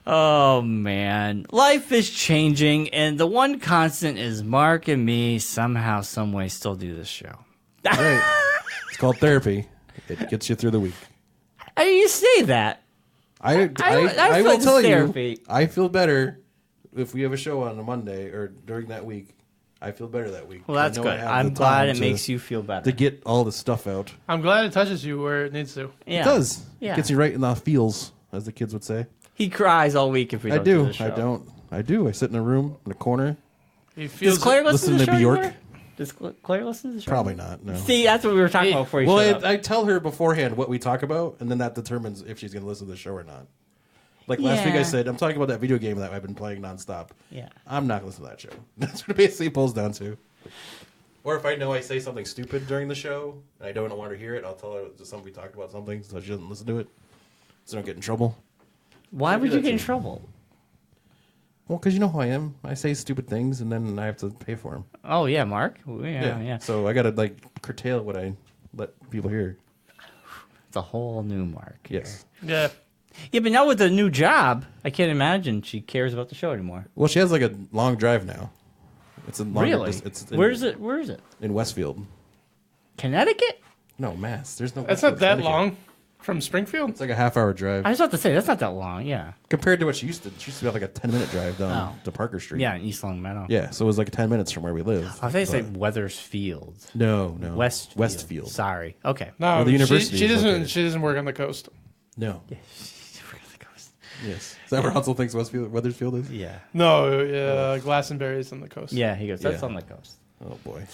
Oh, man. Life is changing, and the one constant is Mark and me somehow, some way still do this show. Right. It's called therapy. It gets you through the week. You say that. I I will feel like tell it's you, therapy. I feel better if we have a show on a Monday or during that week. I feel better that week. Well, that's I know I good. have I'm the glad time it to- makes you feel better. to get all the stuff out. I'm glad it touches you where it needs to. Yeah. It does. Yeah. It gets you right in the feels, as the kids would say. He cries all week if we I don't do do. the show. I don't. I do. I sit in a room in a corner. He feels Does Claire listen to the listen to show Bjork? anymore? Does Claire listen to the show? Probably not. No. See, that's what we were talking about before you Well, showed up. I tell her beforehand what we talk about, and then that determines if she's going to listen to the show or not. Like last week, I Yeah. said I'm talking about that video game that I've been playing nonstop. Yeah. I'm not going to listen to that show. That's what it basically boils down to. Or if I know I say something stupid during the show and I don't want her to hear it, I'll tell her just something we talked about something so she doesn't listen to it, so I don't get in trouble. Why I would do you that get in too. trouble? Well, because you know who I am. I say stupid things and then I have to pay for them. Oh, yeah, Mark. Yeah. So I got to like curtail what I let people hear. It's a whole new Mark. Yes. Yeah. Yeah, but now with the new job, I can't imagine she cares about the show anymore. Well, she has like a long drive now. It's a longer Really? It's Where is it? Where is it? in Westfield. Connecticut? No, Mass. There's no. That's not Westfield, that Connecticut. long from Springfield. It's like a half-hour drive I was about to say, that's not that long. Yeah. compared to what she used to. She used to have like a 10-minute drive down Oh. to Parker Street. Yeah, in East Long Meadow. Yeah, so it was like 10 minutes from where we live. I was going to say But- Weathersfield. no, Westfield. Westfield. Sorry. Okay. No, Where the university she is doesn't. located. She doesn't work on the coast. No. Yes. Is that where Hutzel thinks Weathersfield is? Yeah. No, Glastonbury is on the coast. Yeah, he goes, that's Yeah. on the coast. Oh boy.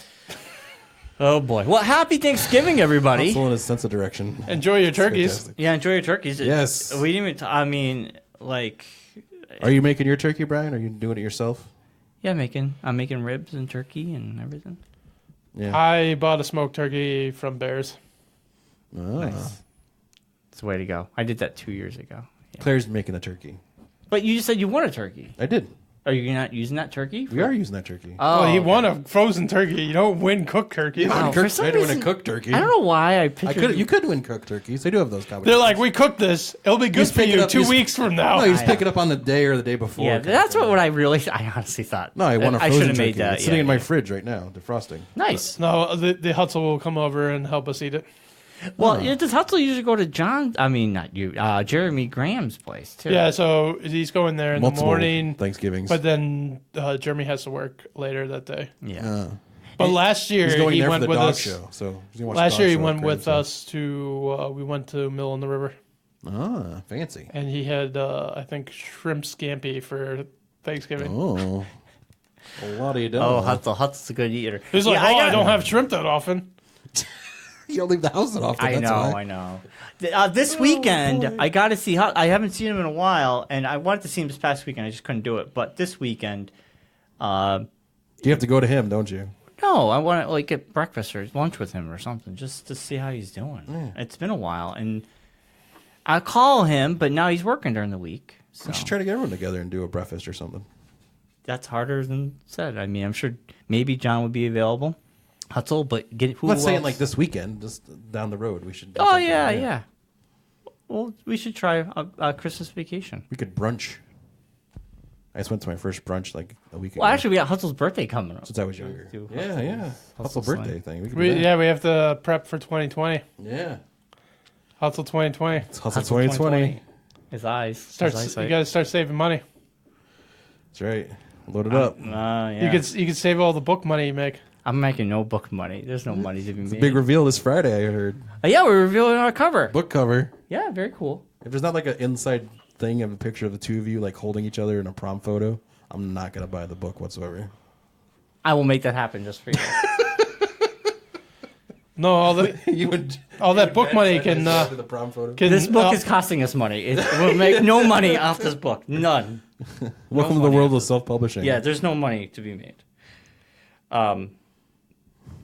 Oh, boy. Well, happy Thanksgiving, everybody. Hutzel in his sense of direction. Enjoy your turkeys. Fantastic. Yeah, enjoy your turkeys. Yes. We didn't even, I mean, like, Are you making your turkey, Brian? Are you doing it yourself? yeah, I'm making ribs and turkey and everything. Yeah. I bought a smoked turkey from Bears. Ah. Nice. It's the way to go. I did that 2 years ago. Yeah. Claire's making a turkey. But you just said you want a turkey. I did. Are you not using that turkey? We are using that turkey. Oh, Well, he okay. won a frozen turkey. You don't win cooked turkey. Oh, I for some had to win reason- a cooked turkey. I don't know why I I pictured could. You could win cooked turkeys. They do have those They're competitions. like, we cooked this. It'll be good Just for pick it you up, 2 just- weeks from now. No, you just I- pick it up on the day or the day before. Yeah, kind of that's thing. what I honestly thought. No, I want a I frozen should have turkey. made that. It's sitting yeah, in my yeah. fridge right now, defrosting. Nice. No, the Hutzel will come over and help us eat it. Well, does Hutzel usually go to John? I mean, not you. Jeremy Graham's place too. Yeah, so he's going there in Multiple the morning, Thanksgivings. but then Jeremy has to work later that day. Yeah. But last year he's going he there for went the with dog us. show. So he's gonna watch Last the year dog he show went at with Graham's us to we went to Mill in the River, house. Ah, fancy. and he had I think shrimp scampi for Thanksgiving. Oh, a lot of you don't. Oh, Hutzel's a good eater. He's like, Yeah, I don't have shrimp that often. You don't leave the house that often. I that's know, why. I know. This weekend, I got to see. I haven't seen him in a while, and I wanted to see him this past weekend. I just couldn't do it. But this weekend, You have to go to him, don't you? no, know. I want to like get breakfast or lunch with him or something, just to see how he's doing. Yeah. It's been a while, and I call him, but now he's working during the week. So We should try to get everyone together and do a breakfast or something. that's harder than said. I mean, I'm sure maybe John would be available. Hutzel, but get who I'm not saying else? like this weekend, just down the road. We should. Do Oh something, yeah. Well, we should try a Christmas vacation. We could brunch. I just went to my first brunch like a week ago. Well, actually, we got Hutzel's birthday coming up. since I was younger. Do Yeah. Hustle Hustle birthday thing. We could do We, that. yeah, we have to prep for 2020. Yeah. Hustle 2020. It's Hustle 2020. His eyes. Start. His You eyesight. got to start saving money. That's right. Load it up. Yeah. You could save all the book money you make. I'm making no book money. There's no money to be made. Big reveal this Friday, I heard. Yeah, we're revealing our cover. Book cover. Yeah, very cool. If there's not like an inside thing of a picture of the two of you like holding each other in a prom photo, I'm not going to buy the book whatsoever. I will make that happen just for you. No, all that book money can. The prom photo. Can This book is costing us money. We'll make no money off this book. None. Welcome to the world of self-publishing. Yeah, there's no money to be made.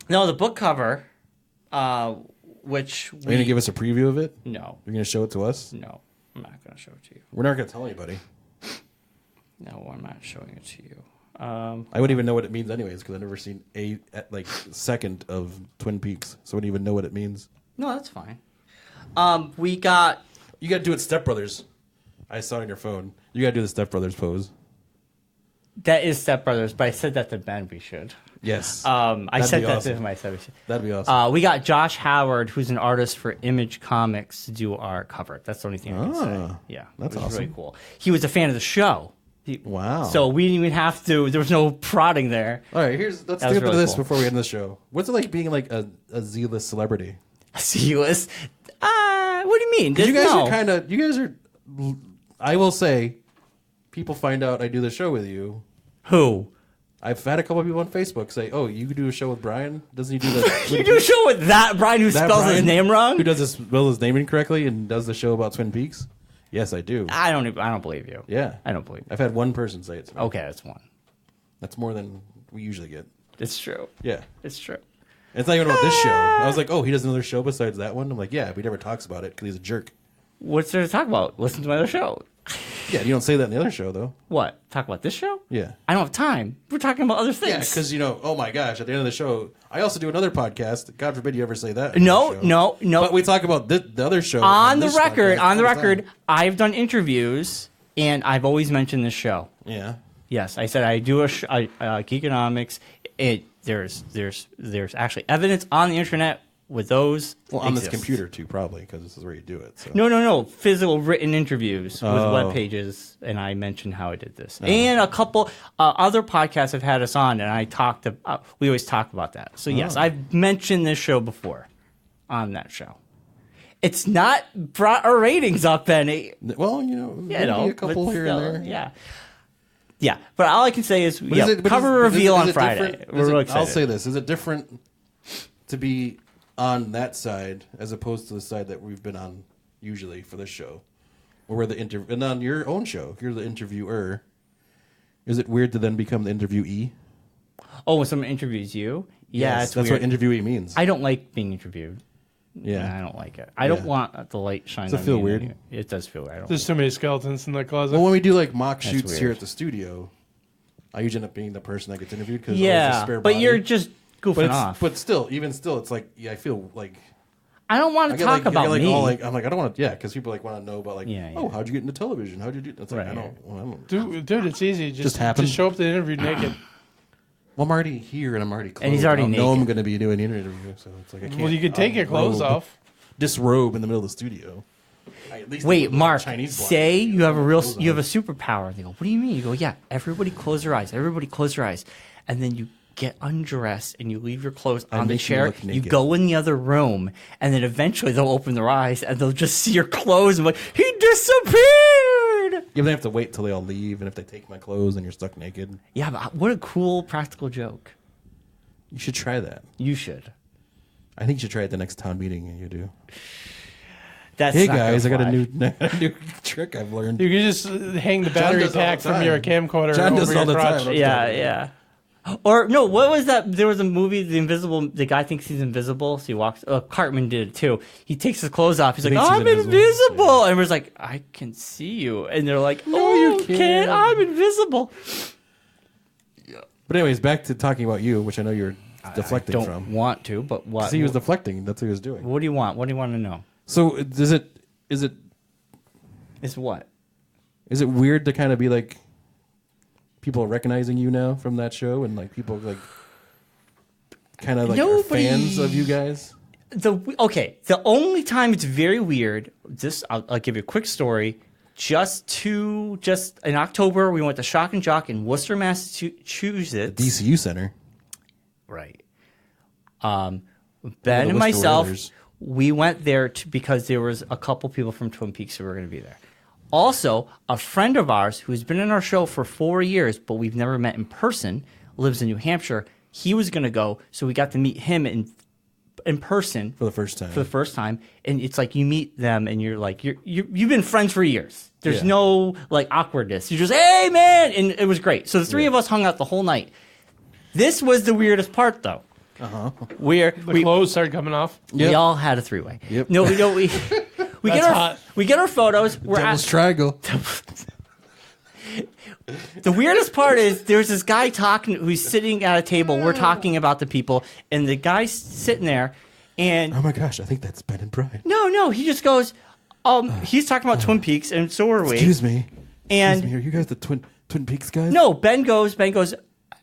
No, the book cover, which Are you going to give us a preview of it? No, You're going to show it to us? no, I'm not going to show it to you. We're not going to tell anybody. No, I'm not showing it to you. I wouldn't even know what it means anyways because I've never seen a second of Twin Peaks, so I wouldn't even know what it means. No, that's fine. We got. You got to do it Step Brothers. I saw it on your phone. You got to do the Step Brothers pose. That is Step Brothers, but I said that to Ben. We should. Yes. I That'd said be that awesome. to him. I said we should. That'd be awesome. We got Josh Howard, who's an artist for Image Comics, to do our cover. That's the only thing I can say. Yeah, that's it was really awesome. cool. He was a fan of the show. Wow. So we didn't even have to. There was no prodding there. All right, let's That was think about really this cool. before we end the show. What's it like being like a Z-list celebrity? C-list. What do you mean? You guys No. are kind of. You guys are. I will say, people find out I do the show with you. Who? I've had a couple of people on Facebook say, "Oh, you do a show with Brian? Doesn't he do the? You do a show with that Brian who that spells his Brian name wrong? Who does spell his name incorrectly and does the show about Twin Peaks? Yes, I do. I don't believe you. Yeah, I don't believe you. I've had one person say it to me. Okay, that's one. That's more than we usually get. It's true. Yeah. It's true. It's not even about this show. I was like, oh, he does another show besides that one? I'm like, yeah, but he never talks about it because he's a jerk. What's there to talk about? Listen to my other show. Yeah, you don't say that in the other show, though. What? Talk about this show? Yeah. I don't have time. We're talking about other things. Yeah, because, oh my gosh, at the end of the show, I also do another podcast. God forbid you ever say that. No, on the show. no. But we talk about the other show. on the this record, podcast on the all time. record, I've done interviews and I've always mentioned this show. Yeah. Yes, I said I do a Geekonomics. There's actually evidence on the internet with those. Well, on this exists. computer, too, probably, because this is where you do it. So. No. Physical written interviews with Oh. web pages, and I mentioned how I did this. And a couple other podcasts have had us on, and we always talk about that. So yes, I've mentioned this show before on that show. It's not brought our ratings up any. Well, maybe a couple but here still, and there. Yeah. Yeah, but all I can say is, But is it- but cover is reveal on it Friday. different- We're really excited. I'll say this. Is it different to be on that side as opposed to the side that we've been on usually for this show? Or where and on your own show, if you're the interviewer, is it weird to then become the interviewee? Oh, when someone interviews you? Yeah, Yes, it's that's weird. what interviewee means. I don't like being interviewed. Yeah. I don't like it. I don't Yeah. want the light shining Does it on feel me. weird? It does feel weird. I don't There's too many skeletons in that closet. Well, when we do like mock shoots weird. here at the studio, I usually end up being the person that gets interviewed because yeah, spare but body. you're just goofing off. But still, it's like I feel like I don't want I to get talk like, I about get like me. all like I'm like I don't want to because people like want to know about like Yeah, yeah. oh how'd you get into television how'd you do it's like Right. I don't Dude, it's easy. Just happen? Just show up to the interview naked. well I'm already here and I'm already clothed. And he's already I know I'm naked. going to be doing an interview so it's like I can't Well, you could take your clothes robe. off. disrobe in the middle of the studio. At least Wait, do a Mark, Chinese blonde. say you have Clothes you have on. a superpower. They go, what do you mean? You go, yeah, everybody close their eyes. Everybody close your eyes. And then you get undressed and you leave your clothes I on the make you chair. look You naked. go in the other room, and then eventually they'll open their eyes and they'll just see your clothes and like, he disappeared. You have to wait till they all leave and if they take my clothes then you're stuck naked. Yeah, but what a cool practical joke. You should try that. You should. I think you should try it the next town meeting and you do. That's Hey not gonna guys, I got a fly. new trick I've learned. You could just hang the battery does all the pack from time. your camcorder John over does your all the crotch. time. Yeah, yeah. Or no, what was that? There was a movie, The guy thinks he's invisible, so he walks. Cartman did it too. He takes his clothes off. He's like, thinks he's I'm invisible. invisible. And everyone's like, I can see you. And they're like, no, you can't. I'm invisible. But anyways, back to talking about you, which I know you're deflecting I don't from. want to, but what? 'Cause he was deflecting. That's what he was doing. What do you want? What do you want to know? So is it It's what? weird to kind of be like people recognizing you now from that show and like people like kind of like are fans of you guys? The only time it's very weird. I'll give you a quick story. Just in October, we went to Shock and Jock in Worcester, Massachusetts. DCU Center. Right. Ben and myself, we went there because there was a couple people from Twin Peaks who were going to be there. Also, a friend of ours who's been in our show for 4 years, but we've never met in person, lives in New Hampshire. He was going to go, so we got to meet him in person For the first time. And it's like you meet them and you're like you've been friends for years. There's no like awkwardness. You're just, hey man, and it was great. So the three of us hung out the whole night. This was the weirdest part though. Where The clothes started coming off. we all had a three-way. Yep. No, we get our photos. We're Devil's Triangle. The weirdest part is there's this guy talking who's sitting at a table. We're talking about the people, and the guy's sitting there, and Oh my gosh, I think that's Ben and Bryon. no, he just goes, he's talking about Twin Peaks, and so are we. Excuse me. And Are you guys the Twin Peaks guys? no, Ben goes,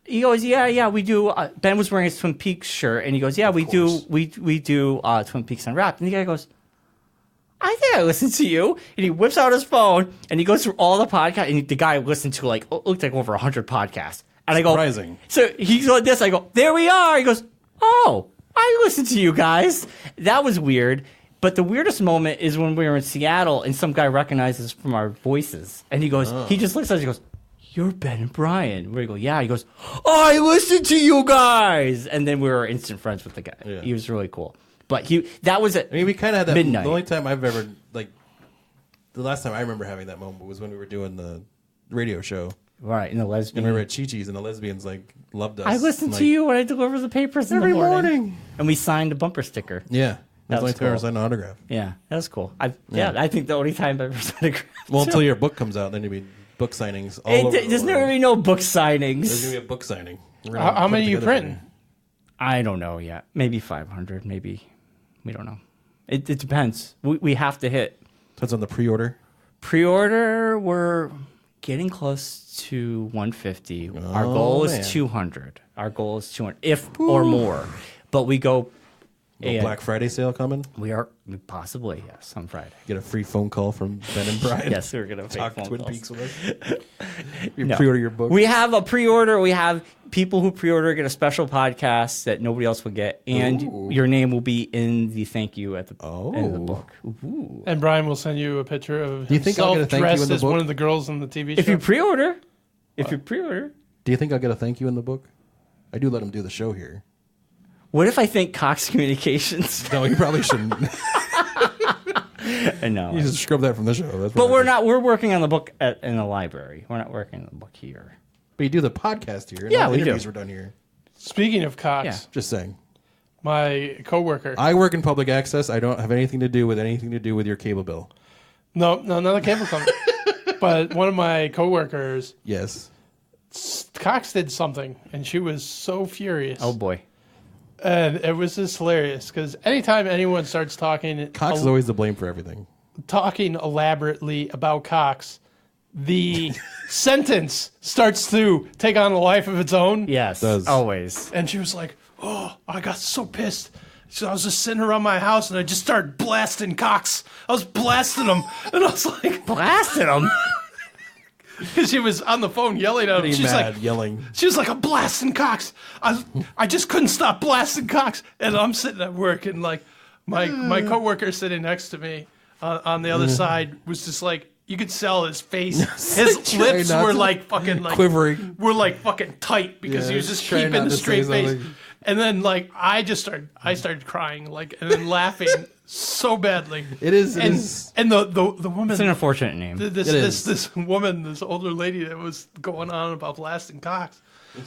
yeah, we do. Ben was wearing his Twin Peaks shirt, and he goes, yeah, we do Twin Peaks Unwrapped. And the guy goes, I think I listened to you. And he whips out his phone, and he goes through all the podcasts, and the guy listened to looked like over 100 podcasts. And I go, Surprising. So he's like this, I go, there we are. He goes, oh, I listened to you guys. That was weird. But the weirdest moment is when we were in Seattle, and some guy recognizes from our voices. And he goes, he just looks at us, he goes, you're Ben and Bryon. We go, yeah. He goes, oh, I listened to you guys. And then we were instant friends with the guy. Yeah. He was really cool. But that was it. I mean, we kind of had that. Midnight. The only time I've ever the last time I remember having that moment was when we were doing the radio show. Right, and the lesbian. And we were at Chi-Chi's, and the lesbians loved us. I listened to you when I deliver the papers in the every morning. morning. And we signed a bumper sticker. Yeah, that's the only was time I cool. signed an autograph. Yeah, that was cool. I think the only time I ever signed a graph. Well, until your book comes out, then there'll be book signings all over. There's the never world. going to be no book There's signings. gonna be a book signing. How many are you printing? I don't know yet. Maybe 500, maybe. We don't know. It depends. We have to hit. That's on the pre-order. Pre-order, we're getting close to 150. Our goal man. is 200. Our goal is 200, or more. But we go. Little Black Friday sale coming. We are possibly, yes, on Friday. Get a free phone call from Ben and Bryon. Yes, we're gonna Talk phone Twin calls. Peaks with us. You No. pre-order your book. We have a pre-order. We have people who pre-order get a special podcast that nobody else will get, and Ooh. your name will be in the thank you at the end of the Oh. book. Ooh. And Brian will send you a picture of Do you think I'll himself get a thank you dressed in the as book? one of the girls in the TV show. If you pre-order, Do you think I'll get a thank you in the book? I do let him do the show here. what if I think Cox Communications? No, you probably shouldn't. I know. You just scrub that from the show. That's But what I we're think. not. We're working on the book in the library. We're not working on the book here. But you do the podcast here. And Yeah, all the we do. interviews were done here. Speaking of Cox, Yeah. Just saying. my coworker. I work in public access. I don't have anything to do with your cable bill. No, not a cable company. But one of my coworkers, Yes. Cox did something, and she was so furious. Oh boy. And it was just hilarious because anytime anyone starts talking, Cox is always the blame for everything. talking elaborately about Cox, the sentence starts to take on a life of its own. Yes. Does. Always. And she was like, "Oh, I got so pissed." So I was just sitting around my house and I just started blasting Cox. I was blasting him, and I was like, Blasted them. because she was on the phone yelling at him. Getting She's mad, like, yelling. She was like, I'm blasting Cox. I just couldn't stop blasting Cox. And I'm sitting at work, and like my coworker sitting next to me on the other side was just like, you could sell his face. His Try lips not were to- like fucking like Quivering. Were like fucking tight because Yeah, he was just trying keeping not the to say straight face. something. And then like I started crying like and then laughing so badly. It is. And the woman It's an unfortunate name. this It is. this woman, this older lady that was going on about blasting Cox.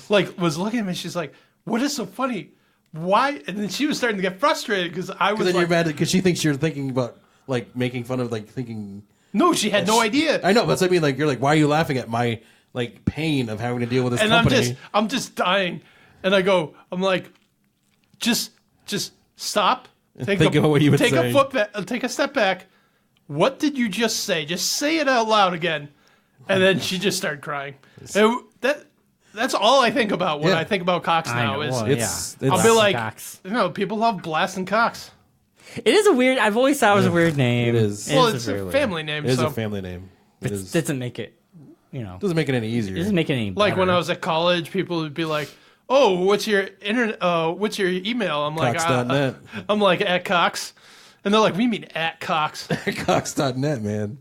like was looking at me. She's like, "What is so funny? Why?" And then she was starting to get frustrated because I was Then like, you're mad because she thinks you're thinking about like making fun of like thinking. "No, she had no idea." I know, but that's what I mean. Like you're like, why are you laughing at my like pain of having to deal with this And company? I'm just dying. And I'm like, just stop. Think about what you would take say. a foot back. Take a step back. What did you just say? Just say it out loud again. And then she just started crying. That's all I think about when Yeah. I think about cocks I now. know, Is well, It's I'll be Blasting like, cocks. people love blasting cocks. It is a weird. I've always thought it was a weird name. It is. Well, is it's very a weird. family name. it is So a family name. It It is. doesn't make it. Doesn't make it any easier. It doesn't make it any like when better. I was at college, people would be like, "Oh, what's your internet? What's your email?" I'm like, Cox.net. I'm like at Cox, and they're like, "We mean at Cox." Cox.net, man.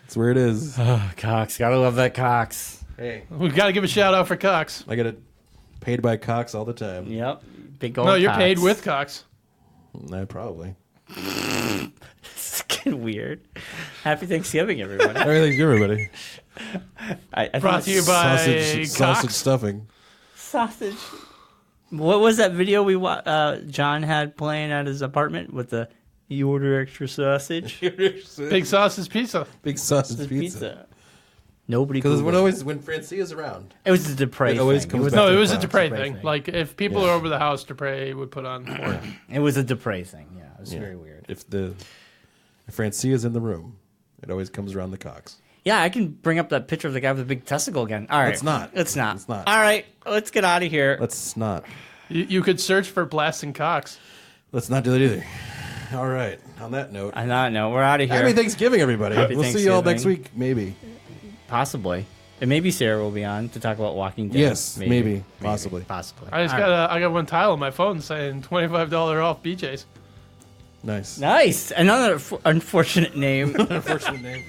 That's where it is. Oh, Cox. Gotta love that Cox. Hey, We got to give a shout out for Cox. I get it paid by Cox all the time. Yep. Big old No, you're Cox. paid with Cox. Probably. It's getting weird. Happy Thanksgiving, everyone. Everything's good, everybody. I think Brought to you by Sausage Cox. stuffing. sausage. What was that video John had playing at his apartment with the "You order extra sausage"? Big Sausage Pizza. Big sausage The pizza. Nobody. Because Googled it. when Francia's around. It was a Dupre. It always thing. comes was back No, to it was a Cox. Dupre Dupre thing. thing. Like if people Yeah. are over the house, Dupre would put on for it. It was a Dupre thing. Yeah, it was Yeah. very weird. If Francia's in the room, it always comes around the Cox. Yeah, I can bring up that picture of the guy with the big testicle again. All right, Let's not. It's not. Let's not. All right, let's get out of here. Let's not. You could search for blasting Cox. Let's not do that either. All right. On that note, I not know. We're out of here. happy Thanksgiving, everybody. Happy We'll see you all next Thanksgiving. week, maybe. Possibly. And maybe Sarah will be on to talk about Walking Dead. Yes, maybe. Possibly. Possibly. I got one tile on my phone saying $25 off BJ's. Nice. Nice. Another unfortunate name. Unfortunate name.